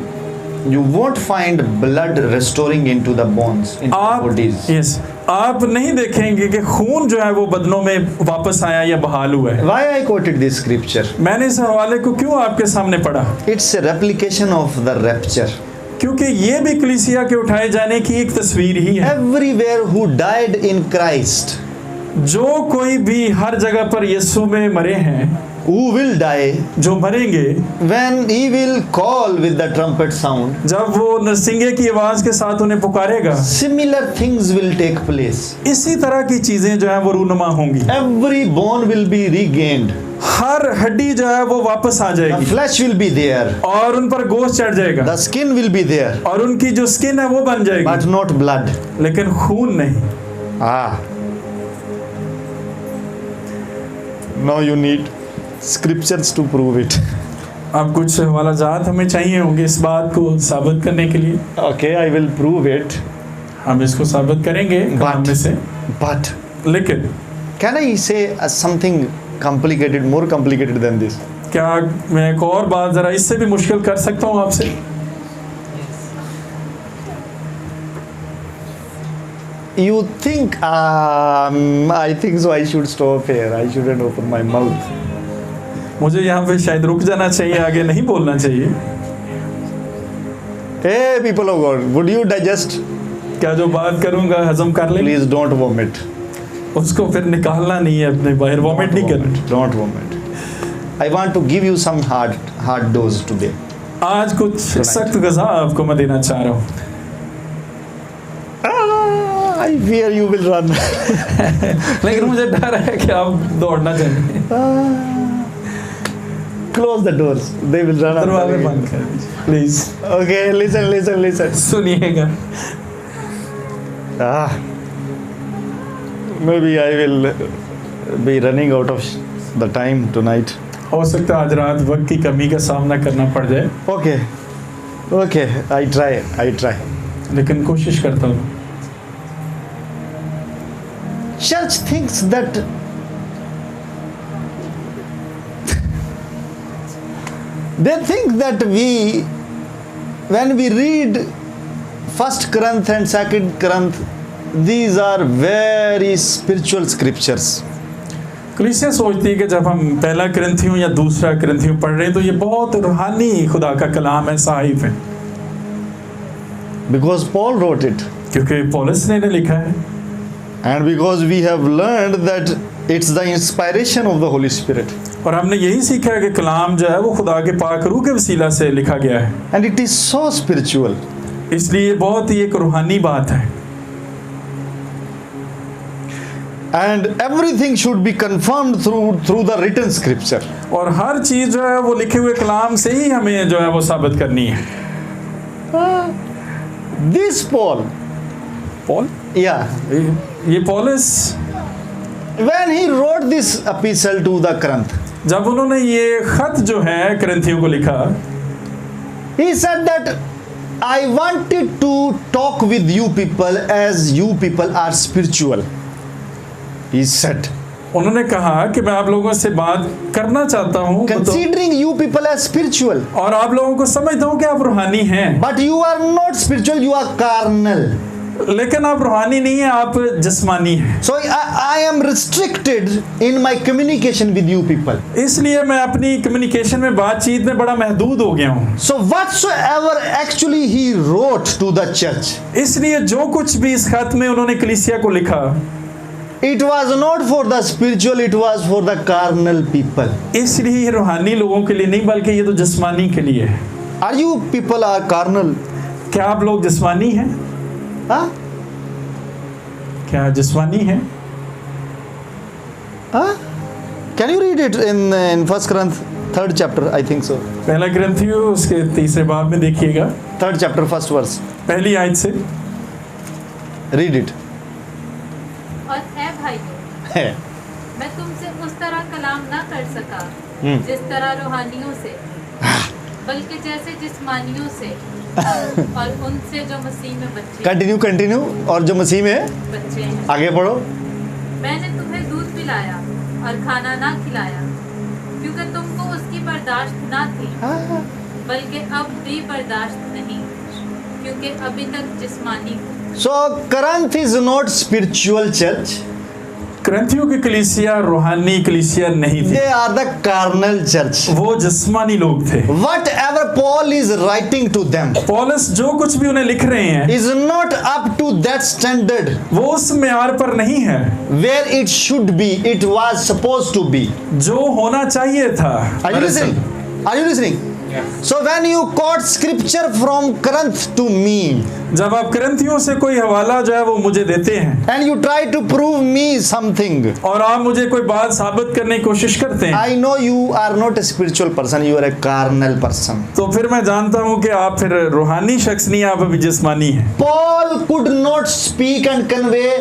you won't find blood restoring into the bones, into the आप bodies. आप नहीं देखेंगे कि खून जो है वो बदनों में वापस आया या बहाल हुआ है। Why I quoted this scripture? मैंने इस हवाले को क्यों आपके सामने पढ़ा? It's a replication of the rapture. क्योंकि ये भी कलीसिया के उठाए जाने की एक तस्वीर ही है। Everywhere who died in Christ, जो कोई भी हर जगह पर यीशु में मरे हैं, who will die जो मरेंगे, when he will call with the trumpet sound, जब वो नरसिंगे की आवाज के साथ उन्हें पुकारेगा, similar things will take place. इसी तरह की चीजें जो है वो रूनुमा होंगी। Every bone will be regained. हर हड्डी जो है वो वापस आ The जाएगी flesh will be there. और उन पर गोश्त चढ़ जाएगा The skin will be there, और उनकी जो स्किन है वो बन but जाएगी, not blood. लेकिन खून नहीं। Ah. Now you need scriptures to prove it. अब कुछ हवाला जात हमें चाहिए होंगे इस बात को साबित करने के लिए। Okay, I will prove it. हम इसको साबित करेंगे कलाम में से। But लेकिन can I say something complicated, more complicated than this? क्या मैं एक और बात जरा इससे भी मुश्किल कर सकता हूँ आपसे? You think, I think so. I should stop here. I shouldn't open my mouth. मुझे यहाँ पे शायद रुक जाना चाहिए, आगे नहीं बोलना चाहिए। Hey, people of God, would you digest? क्या जो बात करूँगा हजम कर ले? Please don't vomit. उसको फिर निकालना नहीं है अपने बाहर, वॉमिट नहीं करना। Don't vomit. I want to give you some hard dose today. आज कुछ सख्त गज़ा आपको मैं देना चाह रहा हूँ। I fear you will run. लेकिन मुझे डर है कि आप दौड़ना चाहेंगे। Close the doors. They will run. दरवाजे बंद कर दीजिए, प्लीज। Okay, listen. सुनिएगा। Maybe I will be running out of the time tonight. हो सकता है आज रात वक्त की कमी का सामना करना पड़ जाए, Okay, I try. लेकिन कोशिश करता हूँ। Church thinks that they think that when we read 1 Corinth and 2 Corinth, these are very spiritual scriptures. कलीसिया सोचती है कि जब हम पहला करंथियों या दूसरा करंथियों पढ़ रहे हैं तो ये बहुत रूहानी खुदा का कलाम है, साहिब है। Because Paul wrote it. क्योंकि पौलुस ने लिखा है And because we have learned that it's the inspiration of the Holy Spirit. और हमने यही सीखा है कि कलाम जो है वो खुदा के पाक रूह के वसीला से लिखा गया है, And it is so spiritual. इसलिए बहुत ही एक रूहानी बात है। And everything should be confirmed through the written scripture. और हर चीज़ जो है वो लिखे हुए कलाम से ही हमें जो है वो साबित करनी है। This Paul, yeah, ये पौलुस when he wrote this epistle to the Corinth, जब उन्होंने ये खत जो है करंथियों को लिखा, he said that I wanted to talk with you people as you people are spiritual. He said, उन्होंने कहा कि मैं आप लोगों से बात करना चाहता हूँ considering you people as spiritual, और आप लोगों को समझता हूँ कि आप रूहानी हैं, but you are not spiritual, you are carnal. लेकिन आप रूहानी नहीं हैं, आप जिस्मानी हैं। So I am restricted in my communication with you people. इसलिए मैं अपनी कम्युनिकेशन में, बातचीत में बड़ा महदूद हो गया हूँ। So whatsoever actually he wrote to the church, इसलिए जो कुछ भी इस खत में उन्होंने कलीसिया को लिखा, it was not for the spiritual, it was for the carnal people. इसलिए रूहानी लोगों के लिए नहीं बल्कि ये तो जिस्मानी के लिए है। Are you people are carnal? क्या आप लोग जिस्मानी हैं? Huh? क्या जिस्मानी हैं? Huh? Can you read it in 1 Corinthians 3rd chapter? I think so. पहला ग्रंथियो उसके 3 बाब में देखिएगा, 3rd chapter 1st verse. पहली आयत से। Read it. और है भाइयों, मैं तुमसे उस तरह कलाम ना कर सका जिस तरह रूहानियों से, बल्कि जैसे जिस्मानियों से और उनसे जो मसीह में Continue. और जो मसीह में बच्चे हैं। आगे पढ़ो. मैंने तुम्हें दूध पिलाया और खाना ना खिलाया, क्योंकि तुमको उसकी बर्दाश्त ना थी, बल्कि अब भी बर्दाश्त नहीं, क्योंकि अभी तक जिस्मानी हो। So Corinth is not spiritual church. करंथियों की कलीसिया रूहानी कलीसिया नहीं थी, They are the carnal church. वो जिस्मानी लोग थे। Whatever Paul is writing to them पौलुस जो कुछ भी उन्हें लिख रहे हैं is not up to that standard वो उस म्यार पर नहीं है where it should be. It was supposed to be. जो होना चाहिए था। Are you listening? Are you listening? So when you quote scripture from Corinth to me, जब आप करंथियों से कोई हवाला जो है वो मुझे देते हैं and you try to prove me something, और आप मुझे कोई बात साबित करने की कोशिश करते हैं, I know you are not a spiritual person, you are a carnal person. तो फिर मैं जानता हूँ कि आप फिर रूहानी शख्स नहीं, आप अभी जिस्मानी हैं। Paul could not speak and convey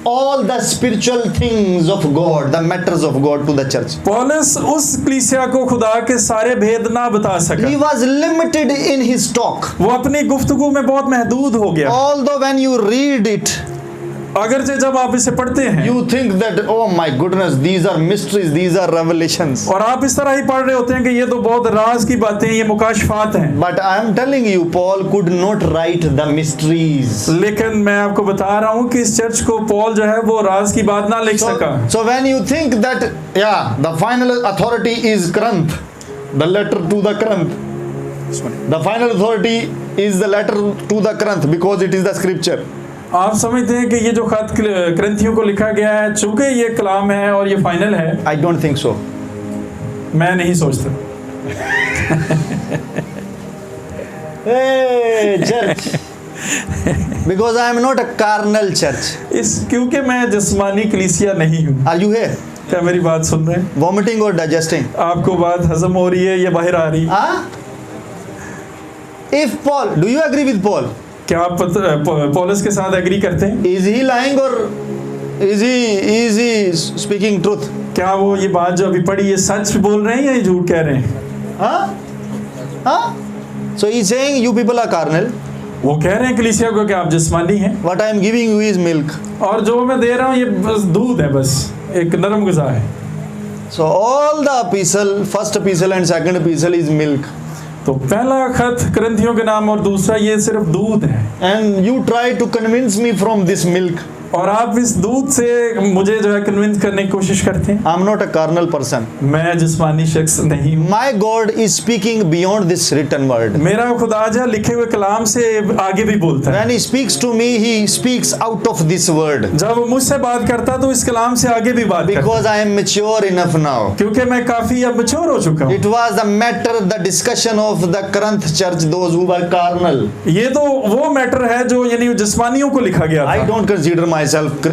all the spiritual things of God, the matters of God to the church. पौलुस उस कलीसिया को खुदा के सारे भेद ना बता सका। He was limited in his talk. वो अपनी गुफ्तगू में बहुत महदूद हो गया। Although when you read it, अगरचे जब आप इसे पढ़ते हैं you think that, oh my goodness, these are mysteries, these are revelations. और आप इस तरह ही पढ़ रहे होते हैं कि ये तो बहुत राज की बातें, ये मुकाशफात हैं। But I am telling you, Paul could not write the mysteries. लेकिन मैं आपको बता रहा हूँ कि इस चर्च को पौल जो है वो राज की बात ना लिख सका। So when you think that, yeah, the final authority is Corinth, the letter to the Corinth. The final authority is the letter to the Corinth because it is the scripture. आप समझते हैं कि ये जो खत करंथियों को लिखा गया है, चूंकि ये कलाम है और ये फाइनल है? I don't think so. मैं नहीं सोचता। Hey, church. Because I am not a carnal church. क्योंकि मैं जिस्मानी कलीसिया नहीं हूँ। Are you here? क्या मेरी बात सुन रहे हैं? Vomiting or digesting? आपको बात हजम हो रही है या बाहर आ रही है? Huh? If Paul, do you agree with Paul? क्या आप पौलुस के साथ एग्री करते हैं? Is he lying or is he speaking truth? क्या वो ये बात जो अभी पढ़ी ये सच बोल रहे हैं या ये झूठ कह रहे हैं? Huh? So he's saying you people are carnal. वो कह रहे हैं कलीसिया को कि आप जिस्मानी हैं। What I am giving you is milk. और जो मैं दे रहा हूँ ये बस दूध है, बस एक नरम ग़िज़ा है। So all the epistle, first epistle and second epistle is milk. तो पहला खत करंथियों के नाम और दूसरा ये सिर्फ दूध है। And you try to convince me from this milk. और आप इस दूध से मुझे जो है कन्विंस करने की कोशिश करते हैं। I'm not a carnal person. मैं जिस्मानी शख्स नहीं हूँ। My God is speaking beyond this written word. मेरा खुदा जो लिखे हुए कलाम से आगे भी बोलता है। When he speaks to me, he speaks out of this word. जब वो मुझसे बात करता तो इस कलाम से आगे भी बात करता। Because I am mature enough now. क्योंकि मैं काफी अब मैच्योर हो चुका हूँ। It was the matter, the discussion of the Corinth church, those who were carnal. ये तो वो मैटर है जो यानी जिस्मानियों को लिखा गया था। I don't consider myself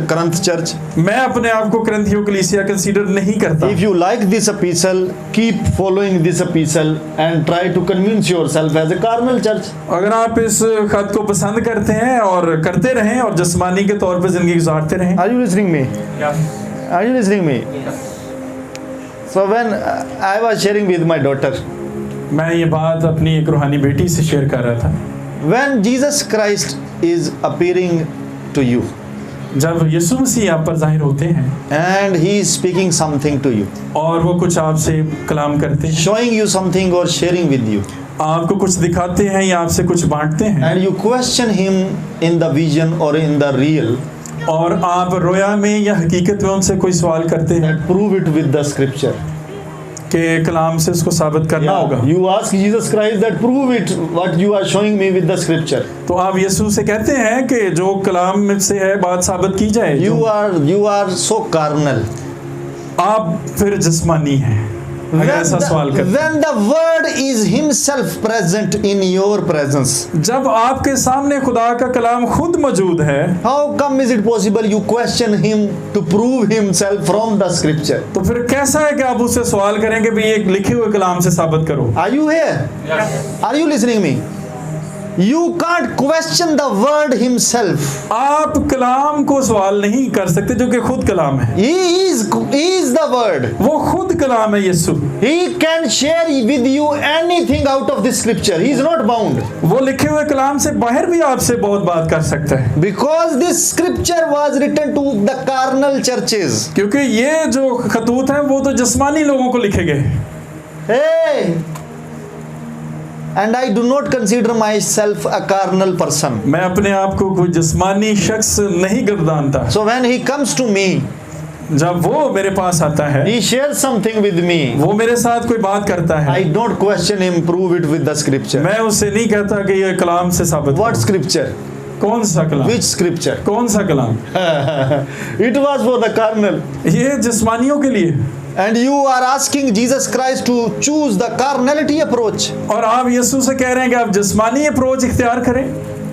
Corinth church. मैं अपने आप को करंथियों कलीसिया कंसीडर नहीं करता। If you like this epistle, keep following this epistle and try to convince yourself as a carnal church. अगर आप इस खत को पसंद करते हैं और करते रहें और जिस्मानी के तौर पर जिंदगी गुजारते रहें। Are you listening me? Are you listening me? So when I was sharing with my daughter, मैं ये बात अपनी एक रूहानी बेटी से शेयर कर रहा था। when Jesus Christ is appearing to you जब यीशु मसीह आप पर जाहिर होते हैं and he is speaking something to you, और वो कुछ आपसे कलाम करते हैं, showing you something or sharing with you, आपको कुछ दिखाते हैं या आपसे कुछ बांटते हैं, and you question him in the vision or in the real, और आप रोया में या हकीकत में उनसे कोई सवाल करते हैं that prove it with the scripture. कि कलाम से उसको साबित करना होगा। You ask Jesus Christ that prove it what you are showing me with the scripture. तो आप यीशु से कहते हैं कि जो कलाम में से है बात साबित की जाए। You are so carnal. आप फिर जिस्मानी हैं अगर ऐसा सवाल करते हैं। When the word is himself present in your presence, जब आपके सामने खुदा का कलाम खुद मौजूद है, how come is it possible you question him to prove himself from the scripture? तो फिर कैसा है कि आप उससे सवाल करेंगे भी ये लिखे हुए कलाम से साबित करो। Are you here? Yes. Are you listening me? You can't question the word himself. आप कलाम को सवाल नहीं कर सकते जो कि खुद कलाम है। He is the word. वो खुद कलाम है यीशु। He can share with you anything out of this scripture. He is not bound. वो लिखे हुए कलाम से बाहर भी आपसे बहुत बात कर सकता है। Because this scripture was written to the carnal churches. क्योंकि ये जो खतूत हैं वो तो जिस्मानी लोगों को लिखे गए। Hey! And I do not consider myself a carnal person. मैं अपने आप को कोई जिस्मानी शख्स नहीं गर्दानता। So when he comes to me, जब वो मेरे पास आता है, he shares something with me. वो मेरे साथ कोई बात करता है, I don't question him, prove it with the scripture. मैं उससे नहीं कहता कि ये कलाम से साबित What करो। scripture? कौन सा कलाम? Which scripture? कौन सा कलाम? It was for the carnal. ये जिस्मानियों के लिए। And you are asking Jesus Christ to choose the carnality approach. और आप यीशु से कह रहे हैं कि आप जिस्मानी अप्रोच इख्तियार करें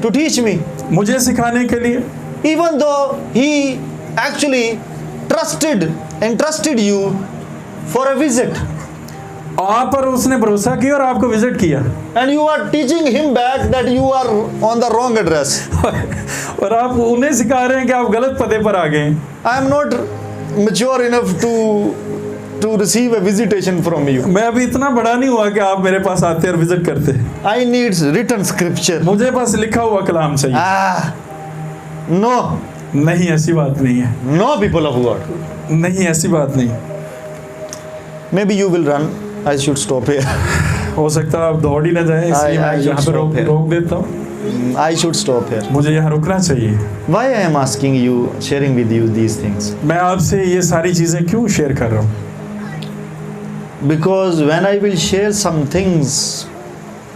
To teach me. मुझे सिखाने के लिए। Even though he actually entrusted you for a visit. आप पर उसने भरोसा किया और आपको विजिट किया and you are teaching him back that you are on the wrong address. और आप उन्हें सिखा रहे हैं कि आप गलत पते पर आ गए. I am not mature enough to receive a visitation from you. मैं अभी इतना बड़ा नहीं हुआ कि आप मेरे पास आते और विजिट करते. I need written scripture. मुझे बस लिखा हुआ कलाम चाहिए. No, नहीं, ऐसी बात नहीं है. no, people of God. नहीं, ऐसी बात नहीं. Maybe you will run. I should stop here. हो सकता है आप दौड़ ही ना जाए, इसलिए मैं I यहाँ should पे stop here. रोक देता हूँ. I should stop here. मुझे यहाँ रुकना चाहिए. Why I am asking you, sharing with you these things? मैं आपसे ये सारी चीज़ें क्यों शेयर कर रहा हूँ? Because when I will share some things,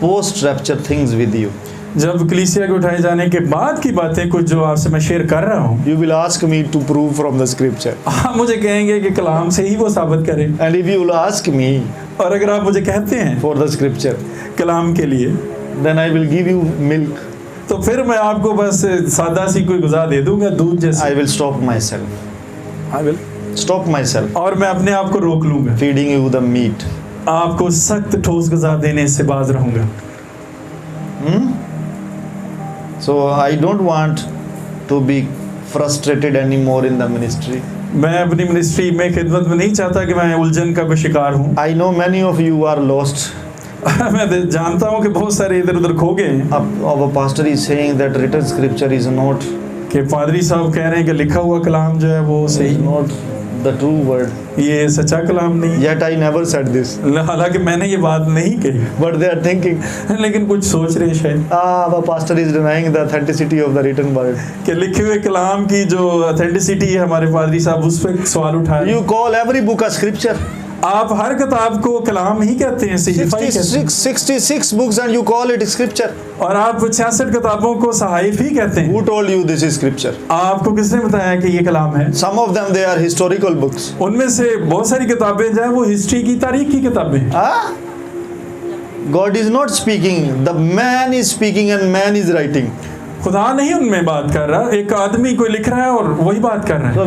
post-rapture things with you, जब कलीसिया के उठाए जाने के बाद की बातें कुछ जो आपसे मैं शेयर कर रहा हूँ, you will ask me to prove from the scripture. आप मुझे कहेंगे कि कलाम से ही वो साबित करें. And if you will ask me और अगर आप मुझे कहते हैं for the scripture, कलाम के लिए, then I will give you milk. तो फिर मैं आपको बस सादा सी कोई गुज़ा दे दूंगा, दूध जैसे. I will stop myself. I will. Stop myself. और मैं अपने आप को रोक लूंगा. Feeding you the meat. आपको सख्त ठोस गुज़ा देने से बाज रहूंगा. So I don't want to be frustrated anymore in the ministry. मैं अपनी मिनिस्ट्री में खिदमत में नहीं चाहता कि मैं उलझन का कोई शिकार हूँ. I know many of you are lost. मैं जानता हूँ कि बहुत सारे इधर उधर खो गए हैं. Our pastor is saying that written scripture is not कि पादरी साहब कह रहे हैं कि लिखा हुआ कलाम जो है वो सही, not the true word. ये सच्चा कलाम नहीं. Yet I never said this. हालांकि मैंने ये बात नहीं कही, But they are thinking, लेकिन कुछ सोच रहे हैं शायद our pastor is denying the authenticity of the written word. कि लिखे हुए कलाम की जो ऑथेंटिसिटी है हमारे पादरी साहब उस पर सवाल उठाए. You call every book a scripture. आप हर किताब को कलाम ही कहते हैं, सहीफा ही कहते हैं. 66 books and you call it scripture. और आप 66 किताबों को सहाइफ ही कहते हैं. Who told you this is scripture? आपको किसने बताया कि ये कलाम है? Some of them they are historical books. उनमें से बहुत सारी किताबें जो है वो हिस्ट्री की, तारीख की किताबें हैं. Ah? God is not speaking. The man is speaking and man is writing. खुदा नहीं उनमें बात कर रहा, एक आदमी कोई लिख रहा है और वही बात कर रहा है. So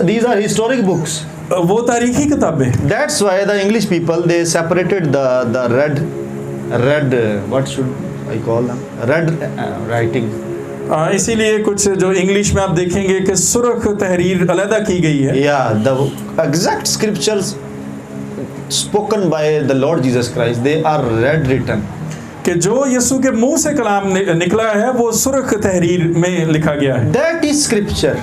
these are historic books. वो तारीखी किताबें. That's why the English people they separated the red what should I call them? Red writing. इसीलिए कुछ जो इंग्लिश में आप देखेंगे कि सुर्ख तहरीर अलग की गई है. Yeah, the exact scriptures spoken by the Lord Jesus Christ, they are red written. कि जो यीशु के मुंह से कलाम निकला है वो सुर्ख तहरीर में लिखा गया है. That is scripture.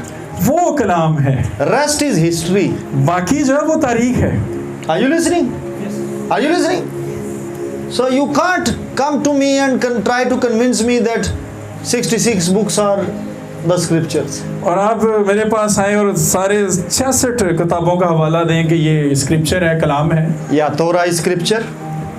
वो कलाम है. Rest is history. बाकी जो है वो तारीख है. Are you listening? Yes. Are you listening? So you can't come to me and try to convince me that 66 books are the scriptures. और आप मेरे पास आए और सारे 66 किताबों का हवाला दें कि ये स्क्रिप्चर है, कलाम है. Yeah, Torah is scripture.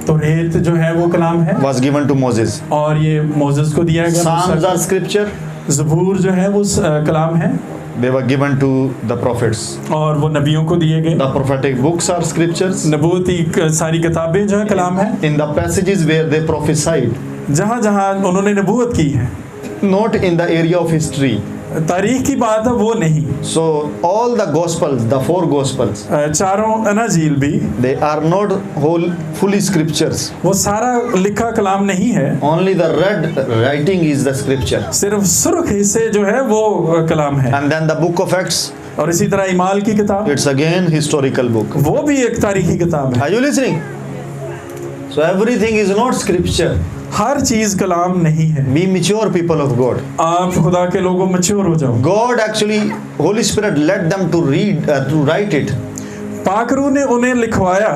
तो रेत जो है वो कलाम है. Was given to Moses. और ये मोसेस को दिया गया. Psalms are scripture. ज़बूर जो है वो कलाम है. They were given to the prophets. और वो नबियों को दिए गए. The prophetic books are scriptures. नबूती सारी किताबें जो है कलाम है. In the passages where they prophesied. जहाँ उन्होंने नबूवत की है. Not in the area of history. तारीख की बात है वो नहीं. So all the gospels, the 4 gospels, चारों अनाजील भी they are not whole fully scriptures. वो सारा लिखा कलाम नहीं है. Only the red writing is the scripture. सिर्फ सुर्ख हिस्से जो है वो कलाम है. And then the book of Acts, और इसी तरह इमाल की किताब, it's again historical book. वो भी एक तारीखी किताब है. Are you listening? So everything is not scripture. हर चीज कलाम नहीं है. Be mature people of God. आप खुदा के लोगों मैच्योर हो जाओ. God actually, Holy Spirit led them to read, to write it. पाक रूह ने उन्हें लिखवाया.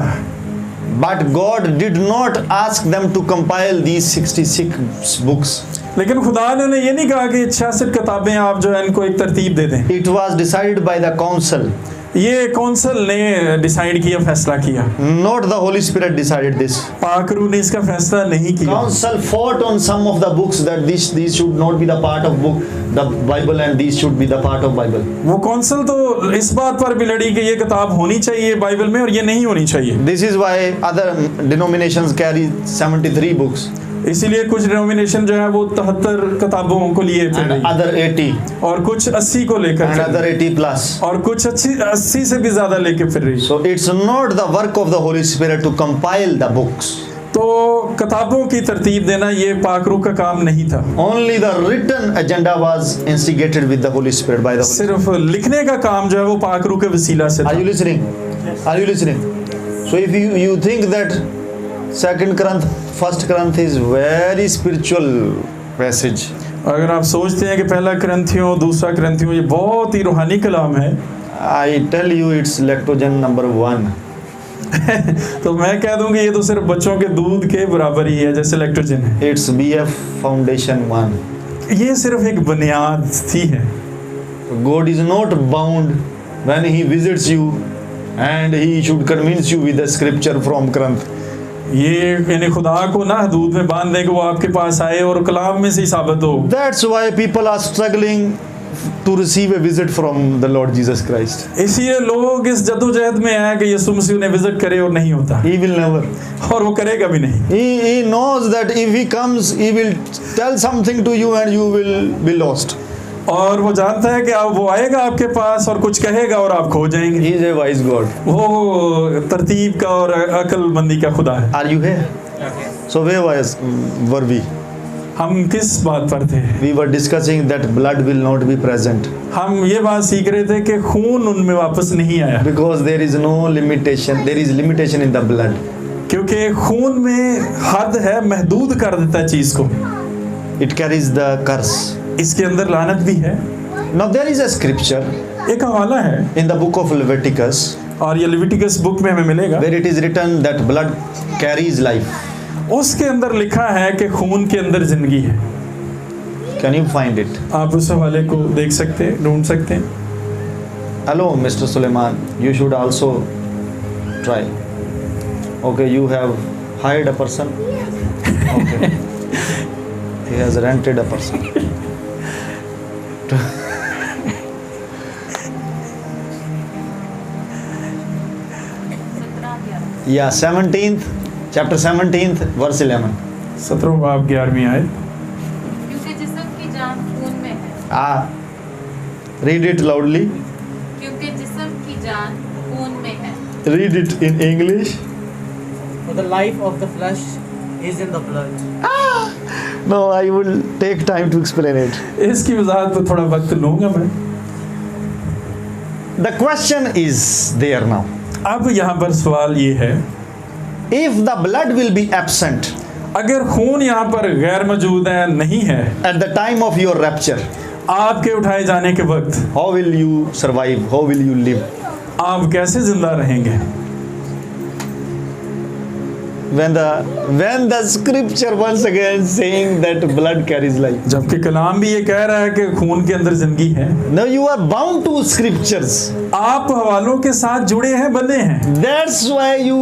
But God did not ask them to compile these 66 books. लेकिन खुदा ने उन्हें ये नहीं कहा कि 66 किताबें आप जो है इनको एक तरतीब दे दें. It was decided by the council. ये कौंसिल ने डिसाइड किया, फैसला किया. Not the Holy Spirit decided this. पाक रूह ने इसका फैसला नहीं किया. Council fought on some of the books that these should not be the part of book, the Bible, and these should be the part of Bible. वो council तो इस बात पर भी लड़ी कि ये किताब होनी चाहिए बाइबल में और ये नहीं होनी चाहिए. This is why other denominations carry 73 books. इसीलिए कुछ डिनोमिनेशन जो है वो 73 किताबों को लिए फिर and रही, other 80 और कुछ 80 को लेकर and फिर other रही, 80 plus. और कुछ 80 से भी ज्यादा लेके फिर रही। So it's not the work of the Holy Spirit to compile the books. तो किताबों की तरतीब देना ये पाक रूह का काम नहीं था, Only the written agenda was instigated with the Holy Spirit by the Holy Spirit. सिर्फ लिखने का काम जो है वो पाक रूह के वसीला से था। Are you listening? Are you listening? So if you think that Second Corinth, First Corinth is very spiritual passage, अगर आप सोचते हैं कि पहला ग्रंथियों दूसरा ग्रंथियों ये बहुत ही रूहानी कलाम है, I tell you it's lactogen number 1. तो मैं कह दूंगी ये तो सिर्फ बच्चों के दूध के बराबर ही है, जैसे लैक्टोजन है। It's BF Foundation 1. ये सिर्फ एक बुनियाद थी है। God is not bound when He visits you and He should convince you with the scripture from Corinth. ये यानी खुदा को ना हदूद में बांध दे कि वो आपके पास आए और कलाम में से ही साबित हो। That's why people are struggling to receive a visit from the Lord Jesus Christ. इसीलिए लोग इस जद्दोजहद में हैं कि यीशु मसीह उन्हें विजिट करे और नहीं होता, He will never. और वो करेगा भी नहीं। He knows that if He comes, He will tell something to you and you will be lost. और वो जानता है कि अब वो आएगा आपके पास और कुछ कहेगा और आप खो जाएंगे। He is a wise God. वो तरतीब का और अक्लमंदी का खुदा है। Are you here? So where were we? हम किस बात पर थे? We were discussing that blood will not be present हम ये बात सीख रहे थे कि खून उनमें वापस नहीं आया, because there is no limitation. There is limitation in the blood. क्योंकि खून में हद है, महदूद कर देता है चीज को। It carries the curse. इसके अंदर लानत भी है। Now there is a scripture एक हवाला है in the book of Leviticus और ये लेविटिकस बुक में हमें मिलेगा, where it is written that blood carries life. उसके अंदर लिखा है कि खून के अंदर जिंदगी है। Can you find it? आप उस हवाले को देख सकते हैं, ढूंढ सकते हैं। Hello, Mr. Suleiman. You should also try. Okay, you have hired a person. Okay. He has rented a person. Yeah, 17th, chapter 17th, verse 11. 17 बाब 11वीं आयत। क्योंकि जिस्म की जान खून में है, Read it loudly. क्योंकि जिस्म की जान खून में है। Read it in English. For the life of the flesh is in the blood. No, I will take time to explain it. इसकी वजाहत पर थोड़ा वक्त लूंगा मैं। The question is there now. अब यहाँ पर सवाल ये है, If the blood will be absent अगर खून यहाँ पर गैर मौजूद है, नहीं है, at the time of your rapture, आपके उठाए जाने के वक्त how will you survive? How will you live? आप कैसे जिंदा रहेंगे? When the scripture once again saying that blood carries life. जबकि कलाम भी ये कह रहा है कि खून के अंदर जिंदगी है। Now you are bound to scriptures. आप हवालों के साथ जुड़े हैं, बंधे हैं, That's why you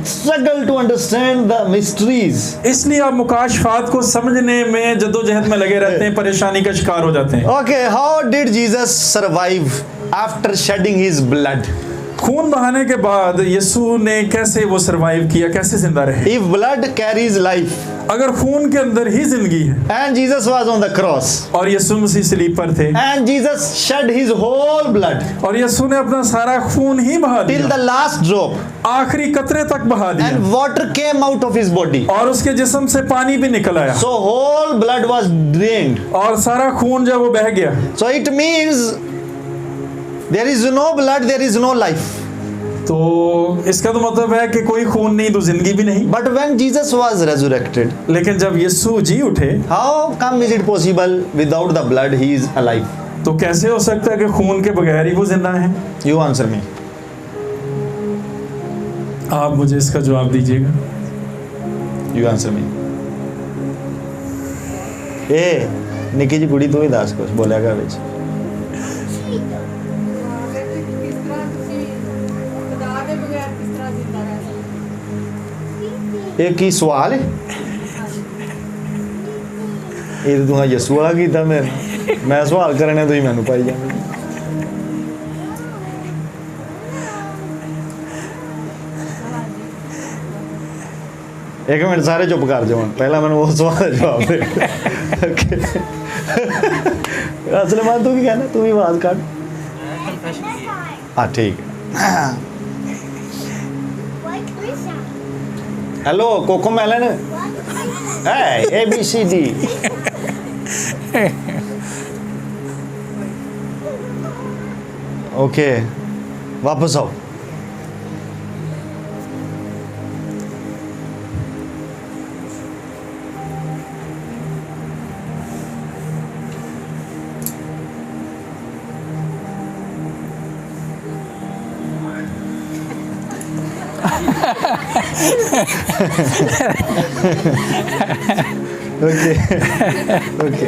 struggle to understand the mysteries. इसलिए आप मुकाशफात को समझने में जद्दोजहद में लगे रहते हैं, परेशानी का शिकार हो जाते हैं। Okay, how did Jesus survive after shedding his blood? खून बहाने के बाद यीशु ने कैसे वो सरवाइव किया, कैसे जिंदा रहे? If blood carries life अगर खून के अंदर ही जिंदगी है and Jesus was on the cross और यीशु मसीह सलीब पर थे and Jesus shed his whole blood और यीशु ने अपना सारा खून ही बहा till दिया, the last drop आखिरी कतरे तक बहा दिया, and water came out of his body, और उसके जिस्म से पानी भी निकल आया so whole blood was drained. और सारा खून जो वो बह गया। So it means there is no blood, there is no life. तो इसका तो मतलब है कि कोई खून नहीं तो जिंदगी भी नहीं। But when Jesus was resurrected, लेकिन जब यीशु जी उठे how come is it possible without the blood he is alive? तो कैसे हो सकता है कि खून के बगैर ही वो जिंदा है? You answer me. आप मुझे इसका जवाब दीजिएगा। You answer me. निकी जी कुड़ी तू ही दस कुछ बोलिया घर ਵਿੱਚ। ਇਹ ਕੀ ਸਵਾਲ ਹੈ? ਇਹ ਤੂੰ ਯਿਸੂ ਵਾਲਾ ਕੀਤਾ ਮੈਂ ਸਵਾਲ ਕਰਨੇ ਤੁਸੀਂ ਮੈਨੂੰ ਪਾਈ ਜਾਂਦੇ। एक मिनट सारे चुप कर जाओ पहला मैंने वो सवाल का जवाब दे असल में तू की कहना तू भी आवाज काट Confession की है। हाँ ठीक है हेलो कोको मेलन है ABCD ओके वापस आओ ओके ओके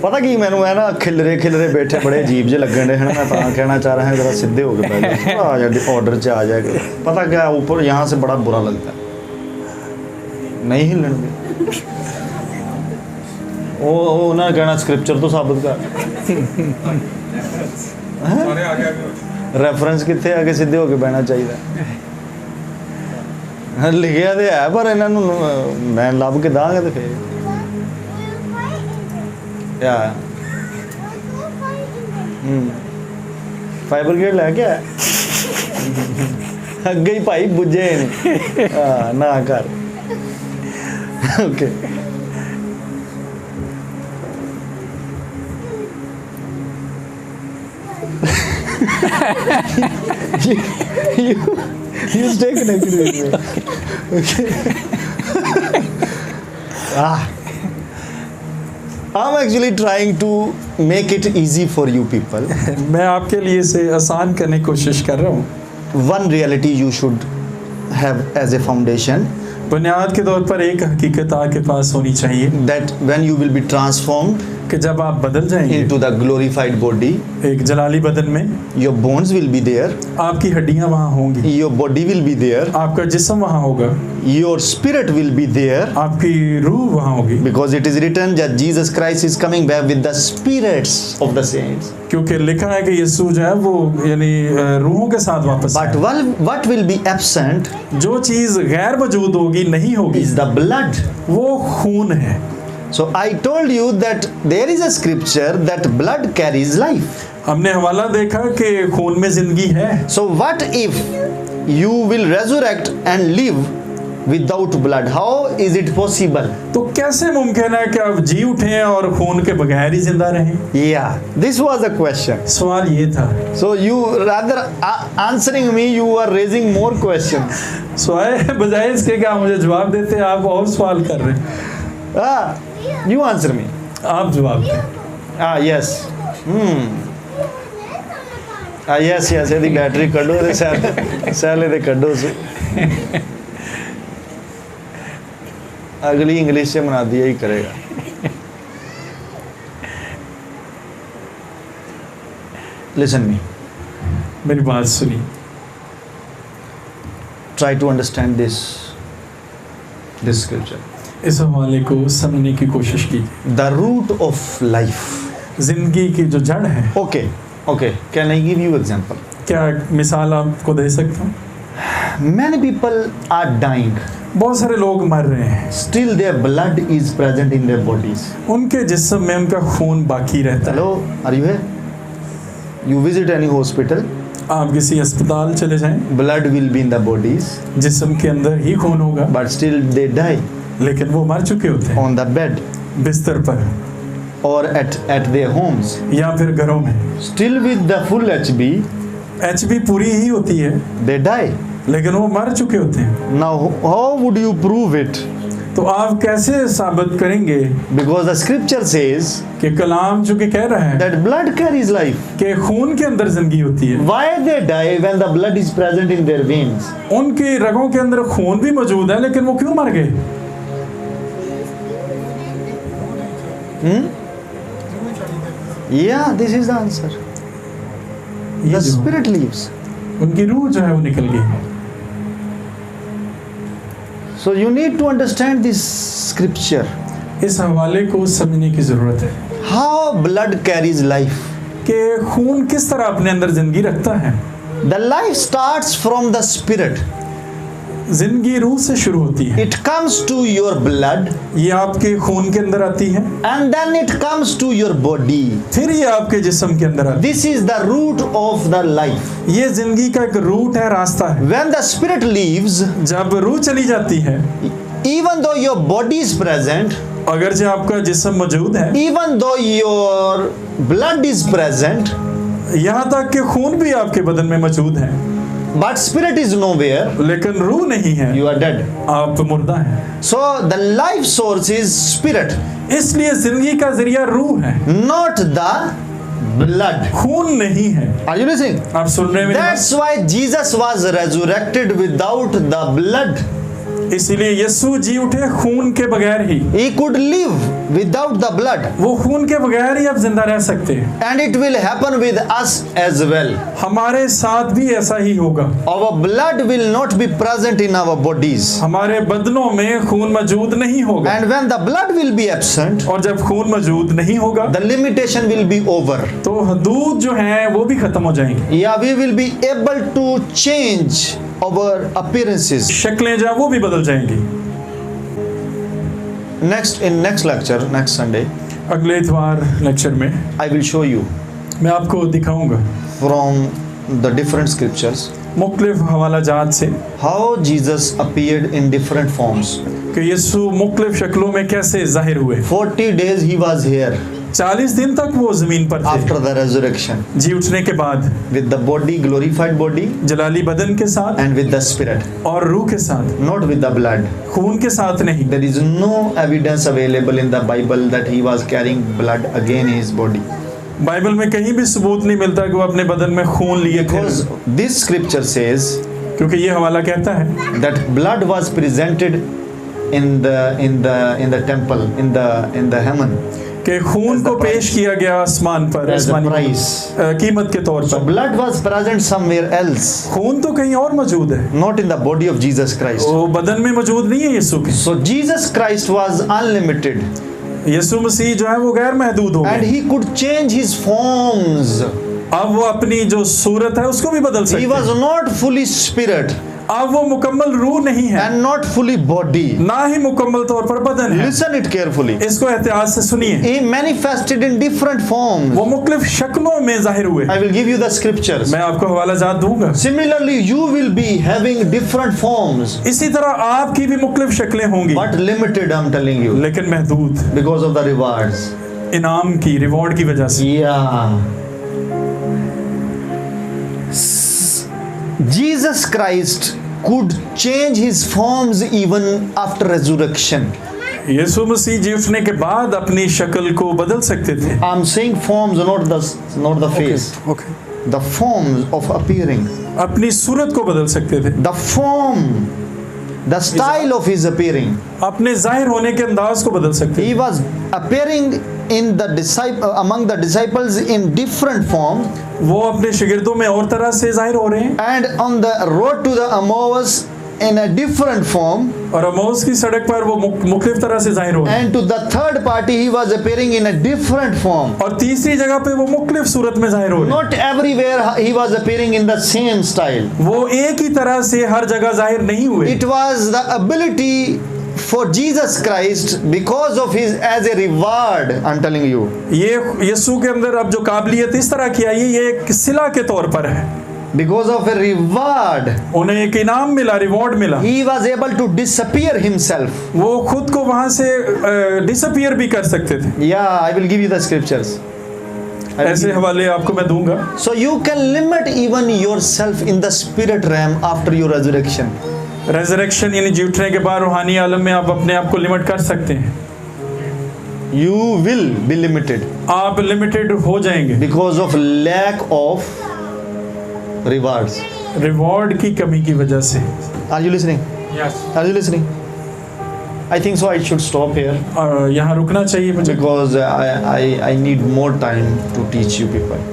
पता की मैनू है ना खिलरे बैठे बड़े अजीब जे लगन रहे हैं मैं तो कहना चाह रहा है जरा सीधे हो गए पहले आ जाए ऑर्डर से आ जाएगा पता क्या ऊपर यहाँ से बड़ा बुरा लगता है नहीं हिलने वो उन्होंने कहना स्क्रिप्चर तो साबित कर रेफरेंस कितने आगे सीधे होके बहना चाहिए लिखिया तो है पर इन्हों मैं लभ के दांगा तो फिर क्या फाइबर गेट लैके आया अगे ही भाई बुझे नहीं हाँ ना कर okay you stay connected with me okay I'm actually trying to make it easy for you people मैं आपके लिए इसे आसान करने की कोशिश कर रहा हूँ। one reality you should have as a foundation बुनियाद के तौर पर एक हकीकत आपके पास होनी चाहिए that when you will be transformed कि जब आप बदल जाएंगे into the glorified body एक जलाली बदन में, your bones will be there आपकी हड्डियां वहाँ होंगी, your body will be there आपका जिस्म वहाँ होगा, your spirit will be there आपकी रूह वहाँ होगी, because it is written that Jesus Christ is coming back with the spirits of the saints क्योंकि लिखा है कि यीशु जो है वो यानी रूहों के साथ वापस but what will be absent जो चीज गैर मौजूद होगी नहीं होगी is the blood वो खून है। so I told you that there is a scripture that blood carries life हमने हवाला देखा कि खून में जिंदगी है। so what if you will resurrect and live without blood how is it possible तो कैसे मुमकिन है कि आप जी उठें और खून के बगैर ही जिंदा रहें? yeah this was a question सवाल ये था। so you rather answering me you are raising more questions सवाल बजाय इसके कि आप मुझे जवाब देते आप और सवाल कर रहे हैं। you answer me आप जवाब दें। yes yes yes ਇਹਦੀ ਬੈਟਰੀ ਕੱਢੋ ਤੇ ਸੈਲ ਇਹਦੇ ਕੱਢੋ अगली इंग्लिश से बना दिया ही करेगा लिसन मी मेरी बात सुनी, try to understand this scripture इस हवाले को समझने की कोशिश कीजिए। द रूट ऑफ लाइफ जिंदगी की जो जड़ है। Okay okay can I give you example? क्या मिसाल आपको दे सकता हूँ? Many people are dying. बहुत सारे लोग मर रहे हैं। Still their blood is present in their bodies. उनके जिस्म में उनका खून बाकी रहता है। Hello, are you here? You visit any hospital? आप किसी अस्पताल चले जाएं, Blood will be in the bodies. जिस्म के अंदर ही खून होगा, but still they die. लेकिन वो मर चुके होते हैं on the bed, बिस्तर पर, or at their homes. या फिर घरों में। Still with the full HB. HB पूरी ही होती है, they die. लेकिन वो मर चुके होते हैं। Now how would you prove it? तो आप कैसे साबित करेंगे? Because the scripture says कि कलाम जो कि कह रहा है that blood carries life. कि खून के अंदर जिंदगी होती है। Why they die when the blood is present in their veins? उनकी रगों के अंदर खून भी मौजूद है, लेकिन वो क्यों मर गए? Yeah, this is the answer. The spirit leaves. उनकी रूह जो है वो निकल गई। So you need to understand this scripture. इस हवाले को समझने की जरूरत है। How blood carries life. कि खून किस तरह अपने अंदर जिंदगी रखता है। The life starts from the spirit. जिंदगी रूह से शुरू होती है, it comes to your blood, ये आपके खून के अंदर आती है, and then it comes to your body. फिर ये आपके जिस्म के अंदर आती This is the root of the life. है। ये जिंदगी का एक रूट है, रास्ता है। When the spirit leaves, जब रूह चली जाती है, even though your body is present, अगर जो आपका जिस्म मौजूद है, even though your blood is present, यहाँ तक कि खून भी आपके बदन में मौजूद है, but spirit is nowhere, लेकिन रूह नहीं है, you are dead. आप मुर्दा हैं। So the life source is spirit, इसलिए जिंदगी का जरिया रूह है, not the blood. खून नहीं है। Are you listening? आप सुन रहे हैं मेरी बात? That's why Jesus was resurrected without the blood. इसीलिए यीशु जी उठे खून के बगैर ही। He could live without the blood, वो खून के बगैर ही अब जिंदा रह सकते हैं। and it will happen with us as well. हमारे साथ भी ऐसा ही होगा। Our blood will not be present in our bodies, हमारे बदनों में खून मौजूद नहीं होगा, and when the blood will be absent, और जब खून मौजूद नहीं होगा the limitation will be over. तो हदूद जो हैं वो भी खत्म हो जाएंगी। Yeah, we will be able to change our appearances. शक्लें जो हैं वो भी बदल जाएंगी। Next lecture, next Sunday, अगले इतवार लेक्चर में I will show you मैं आपको दिखाऊंगा from the different scriptures मुख्तलिफ हवाला जात से how Jesus appeared in different forms. कि यीशु मुख्तलिफ शक्लों में कैसे जाहिर हुए। 40 days he was here 40 दिन तक वो जमीन पर थे, after the resurrection, जी उठने के बाद, with the body, glorified body, जलाली बदन के साथ and with the spirit, और रूह के साथ, not with the blood. खून के साथ नहीं। There is no evidence available in the Bible that he was carrying blood again in his body. Bible में कहीं भी सबूत नहीं मिलता कि वो अपने बदन में खून लिए थे, Because this scripture says क्योंकि ये हवाला कहता है that blood was presented in the temple, in the heaven, कि खून को पेश किया गया आसमान पर, as a आसमानी price. कीमत के तौर So पर। blood was present somewhere else, खून तो कहीं और मौजूद है, not in the body of Jesus Christ. वो बदन में मौजूद नहीं है यीशु के। So Jesus Christ was unlimited, यीशु मसीह जो है वो गैर महदूद हो and गए। he could change his forms. अब वो अपनी जो सूरत है उसको भी बदल He सकते was हैं। not fully spirit अब वो मुकम्मल रूह नहीं है, and not fully body. ना ही मुकम्मल तौर पर बदन है। Listen it carefully. इसको एहतियात से सुनिए। He manifested in different forms. वो मुख्तलिफ शक्लों में जाहिर हुए। I will give you the scriptures. मैं आपको हवाला जात दूंगा। Similarly, you will be having different forms, इसी तरह आपकी भी मुख्तलिफ शक्लें होंगी, but limited, I'm telling you, लेकिन महदूद, because of the rewards. इनाम की, रिवॉर्ड की वजह से। Yeah. Jesus Christ could change his forms even after resurrection. यीशु मसीह जी उठने के बाद अपनी शक्ल को बदल सकते थे। I'm saying forms, not the face. Okay. The forms of appearing. अपनी सूरत को बदल सकते थे, The form, the style of his appearing. अपने जाहिर होने के अंदाज को बदल सकते थे। He was appearing in the among the disciples in different forms, वो अपने शिगिर्दों में और तरह से जाहिर हो रहे हैं, and on the road to the Emmaus in a different form, और अमौस की सड़क पर वो मुख्तलिफ तरह से जाहिर हो रहे हैं, and to the third party he was appearing in a different form. और तीसरी जगह पे वो मुख्तलिफ सूरत में जाहिर हो रहे हैं। Not everywhere he was appearing in the same style. वो एक ही तरह से हर जगह जाहिर नहीं हुए। It was the ability for Jesus Christ, because of his as a reward, I'm telling you. ये यीशु के अंदर अब जो काबिलियत इस तरह की आई है, ये एक सिला के तौर पर है। Because of a reward, उन्हें एक इनाम मिला, रिवॉर्ड मिला। he was able to disappear himself. वो खुद को वहां से डिसअपियर भी कर सकते थे। Yeah, I will give you the scriptures. I will ऐसे give- हवाले आपको मैं दूंगा। So you can limit even yourself in the spirit realm after your resurrection. Resurrection यानी जी उठने के बाद रूहानी आलम में आप अपने आप को लिमिट कर सकते हैं। You will be limited आप लिमिटेड हो जाएंगे because of lack of rewards. Reward की कमी की वजह से। Are you listening? Are you listening? I think so. I should stop here यहाँ रुकना चाहिए मुझे, because I need more time to teach you people.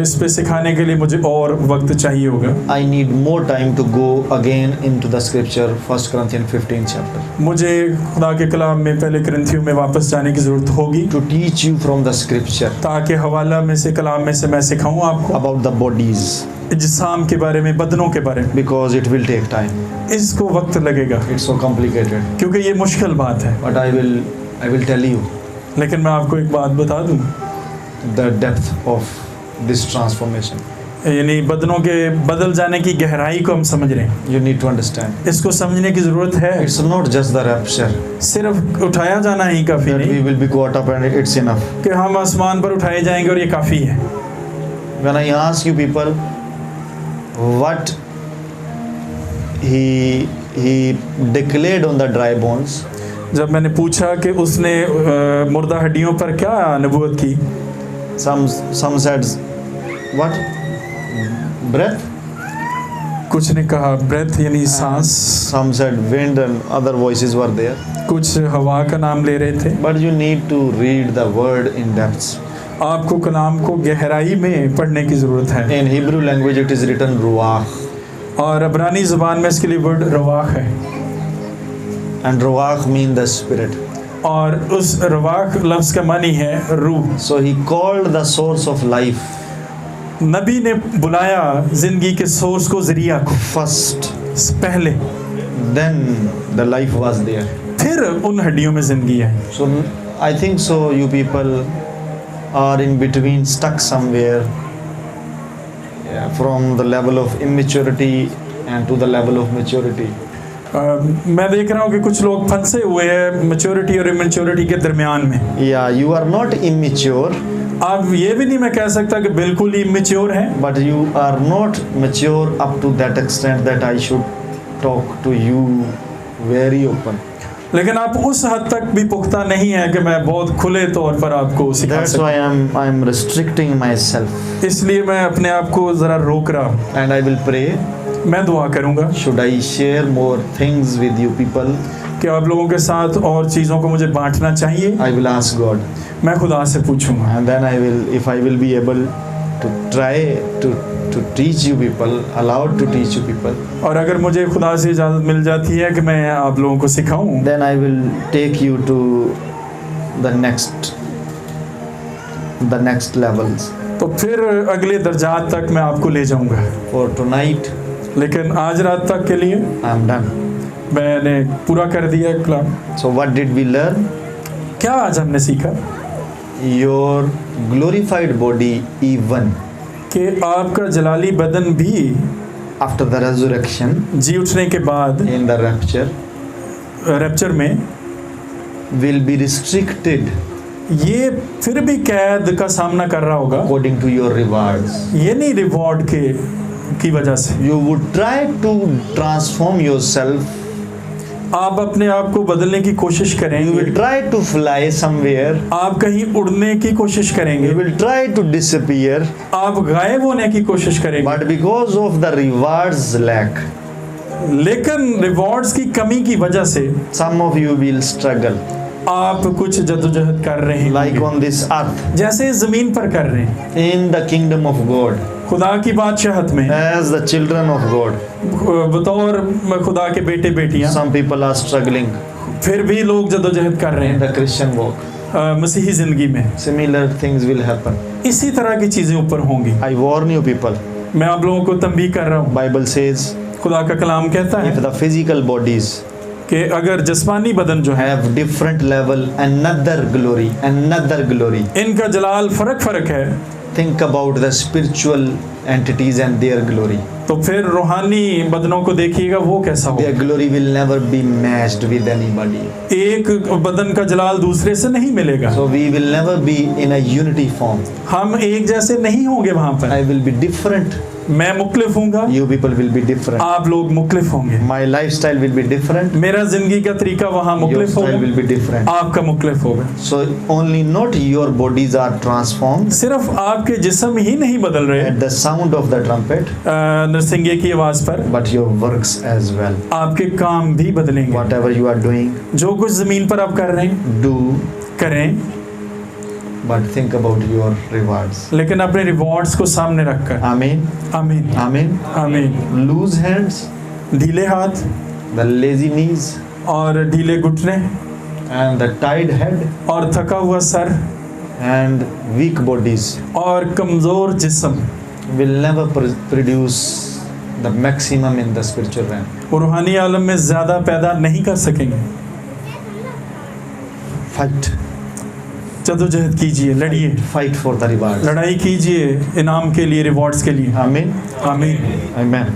इस पे सिखाने के लिए मुझे और वक्त चाहिए होगा। I need more time to go again into the scripture, 1 Corinthians 15 chapter, मुझे खुदा के कलाम में पहले करंथियों में वापस जाने की जरूरत होगी, to teach you from the scripture ताकि हवाला में से, कलाम में से मैं सिखाऊं आपको about the bodies. जिस्म के बारे में, बदनों के बारे में, because it will take time. इसको वक्त लगेगा It's so complicated. क्योंकि ये मुश्किल बात है। But I will tell you लेकिन मैं आपको एक बात बता दूं, the depth of this transformation. यानी बदनों के बदल जाने की गहराई को हम समझ रहे हैं, You need to understand. इसको समझने की ज़रूरत है। It's not just the rapture सिर्फ उठाया जाना ही काफ़ी that we नहीं will be caught up and it's enough. कि हम आसमान पर उठाए जाएंगे और ये काफ़ी है। When I ask you people what he declared on the dry bones, जब मैंने पूछा कि उसने मुर्दा हड्डियों पर क्या नबूवत की, some said what? Breath. कुछ ने कहा ब्रेथ यानी सांस, Some said wind and other voices were there. कुछ हवा का नाम ले रहे थे। But you need to read the word in depths. आपको कलाम को गहराई में पढ़ने की ज़रूरत है। In Hebrew language it is written ruach. और अब्रानी ज़ुबान में इसके लिए वर्ड रवाख है, And ruach means the spirit. और उस रवाख लफ्ज़ का मानी है रूह। So he called the source of life नबी ने बुलाया ज़िंदगी के सोर्स को, ज़रिया को first. पहले, Then the life was there. फिर उन हड्डियों में ज़िंदगी आई। So I think so you people are in between, stuck somewhere, from the level of immaturity and to the level of maturity. मैं देख रहा हूँ कि कुछ लोग फंसे हुए हैं मैच्योरिटी और इमेच्योरिटी के दरमियान में। Yeah, you are not immature, अब ये भी नहीं मैं कह सकता कि बिल्कुल ही इमेच्योर हैं, but you are not mature up to that extent that I should talk to you very open. लेकिन आप उस हद तक भी पुख्ता नहीं है कि मैं बहुत खुले तौर पर आपको सिखा That's सकूं। why I'm restricting myself, इसलिए मैं अपने आप को ज़रा रोक रहा हूँ। and I will pray. मैं दुआ करूँगा Should I share more things with you people? कि आप लोगों के साथ और चीज़ों को मुझे बांटना चाहिए। I will ask God, मैं खुदा से पूछूंगा, and then I will, if I will be able to try to teach you people, allowed to teach you people, और अगर मुझे खुदा से इजाज़त मिल जाती है कि मैं आप लोगों को सिखाऊं, then I will take you to the next levels. तो फिर अगले दर्जात तक मैं आपको ले जाऊंगा। For tonight, लेकिन आज रात तक के लिए I am done. मैंने पूरा कर दिया कलाम। So what did we learn? क्या आज हमने सीखा? Your glorified body even कि आपका जलाली बदन भी after the resurrection, जी उठने के बाद in the rapture, रैप्चर में will be restricted ये फिर भी कैद का सामना कर रहा होगा, according to your rewards. ये नहीं रिवॉर्ड की वजह से। You would try to transform yourself. आप अपने आप को बदलने की कोशिश You करेंगे, will try to fly somewhere. आप कहीं उड़ने की कोशिश करेंगे, You will try to disappear. आप गायब होने की कोशिश करेंगे, But because of the rewards lack, लेकिन रिवॉर्ड्स की कमी की वजह से some of you will struggle. आप कुछ जद्दोजहद कर रहे हैं, Like on this earth, जैसे ज़मीन पर कर रहे हैं, in the kingdom of God, खुदा की बादशाहत में as the children of God, बतौर खुदा के बेटे बेटियां। some people are struggling फिर भी लोग जद्दोजहद कर रहे in हैं the Christian walk. मसीही ज़िंदगी में। Similar things will happen. इसी तरह की चीज़ें ऊपर होंगी। I warn you people. मैं आप लोगों को तंबीह कर रहा हूँ। Bible says, खुदा का कलाम कहता if है the physical bodies कि अगर जिस्मानी बदन जो है have different level, another glory, इनका जलाल फ़र्क है, think about the spiritual entities and their glory. तो फिर रूहानी बदनों को देखिएगा वो कैसा हो। Their glory will never be matched with anybody. एक बदन का जलाल दूसरे से नहीं मिलेगा। So we will never be in a unity form. हम एक जैसे नहीं होंगे वहाँ पर। I will be different. मैं मुख्तलिफ हूँगा, You people will be different. आप लोग मुख्तलिफ होंगे। My lifestyle will be different. मेरा जिंदगी का तरीका वहाँ Your मुख्तलिफ style will होगा, be different. आपका मुख्तलिफ होगा। So only not your bodies are transformed सिर्फ आपके जिस्म ही नहीं बदल रहे at the sound of the trumpet, नरसिंगे की आवाज़ पर, but your works as well. आपके काम भी बदलेंगे। Whatever you are doing, जो कुछ ज़मीन पर आप कर रहे हैं do, करें, but think about your rewards. लेकिन अपने रिवॉर्ड्स को सामने रखकर। Amen. आमीन Amen. आमीन। Loose hands, ढीले हाथ the lazy knees, और ढीले घुटने and the tired head, और थका हुआ सर and weak bodies और कमज़ोर जिस्म will never produce the maximum in the spiritual realm. वो रूहानी आलम में ज़्यादा पैदा नहीं कर सकेंगे। Fight. जद्दोजहद कीजिए, लड़िए, Fight for the reward. लड़ाई कीजिए इनाम के लिए, रिवॉर्ड्स के लिए। Amen. आमीन। Amen.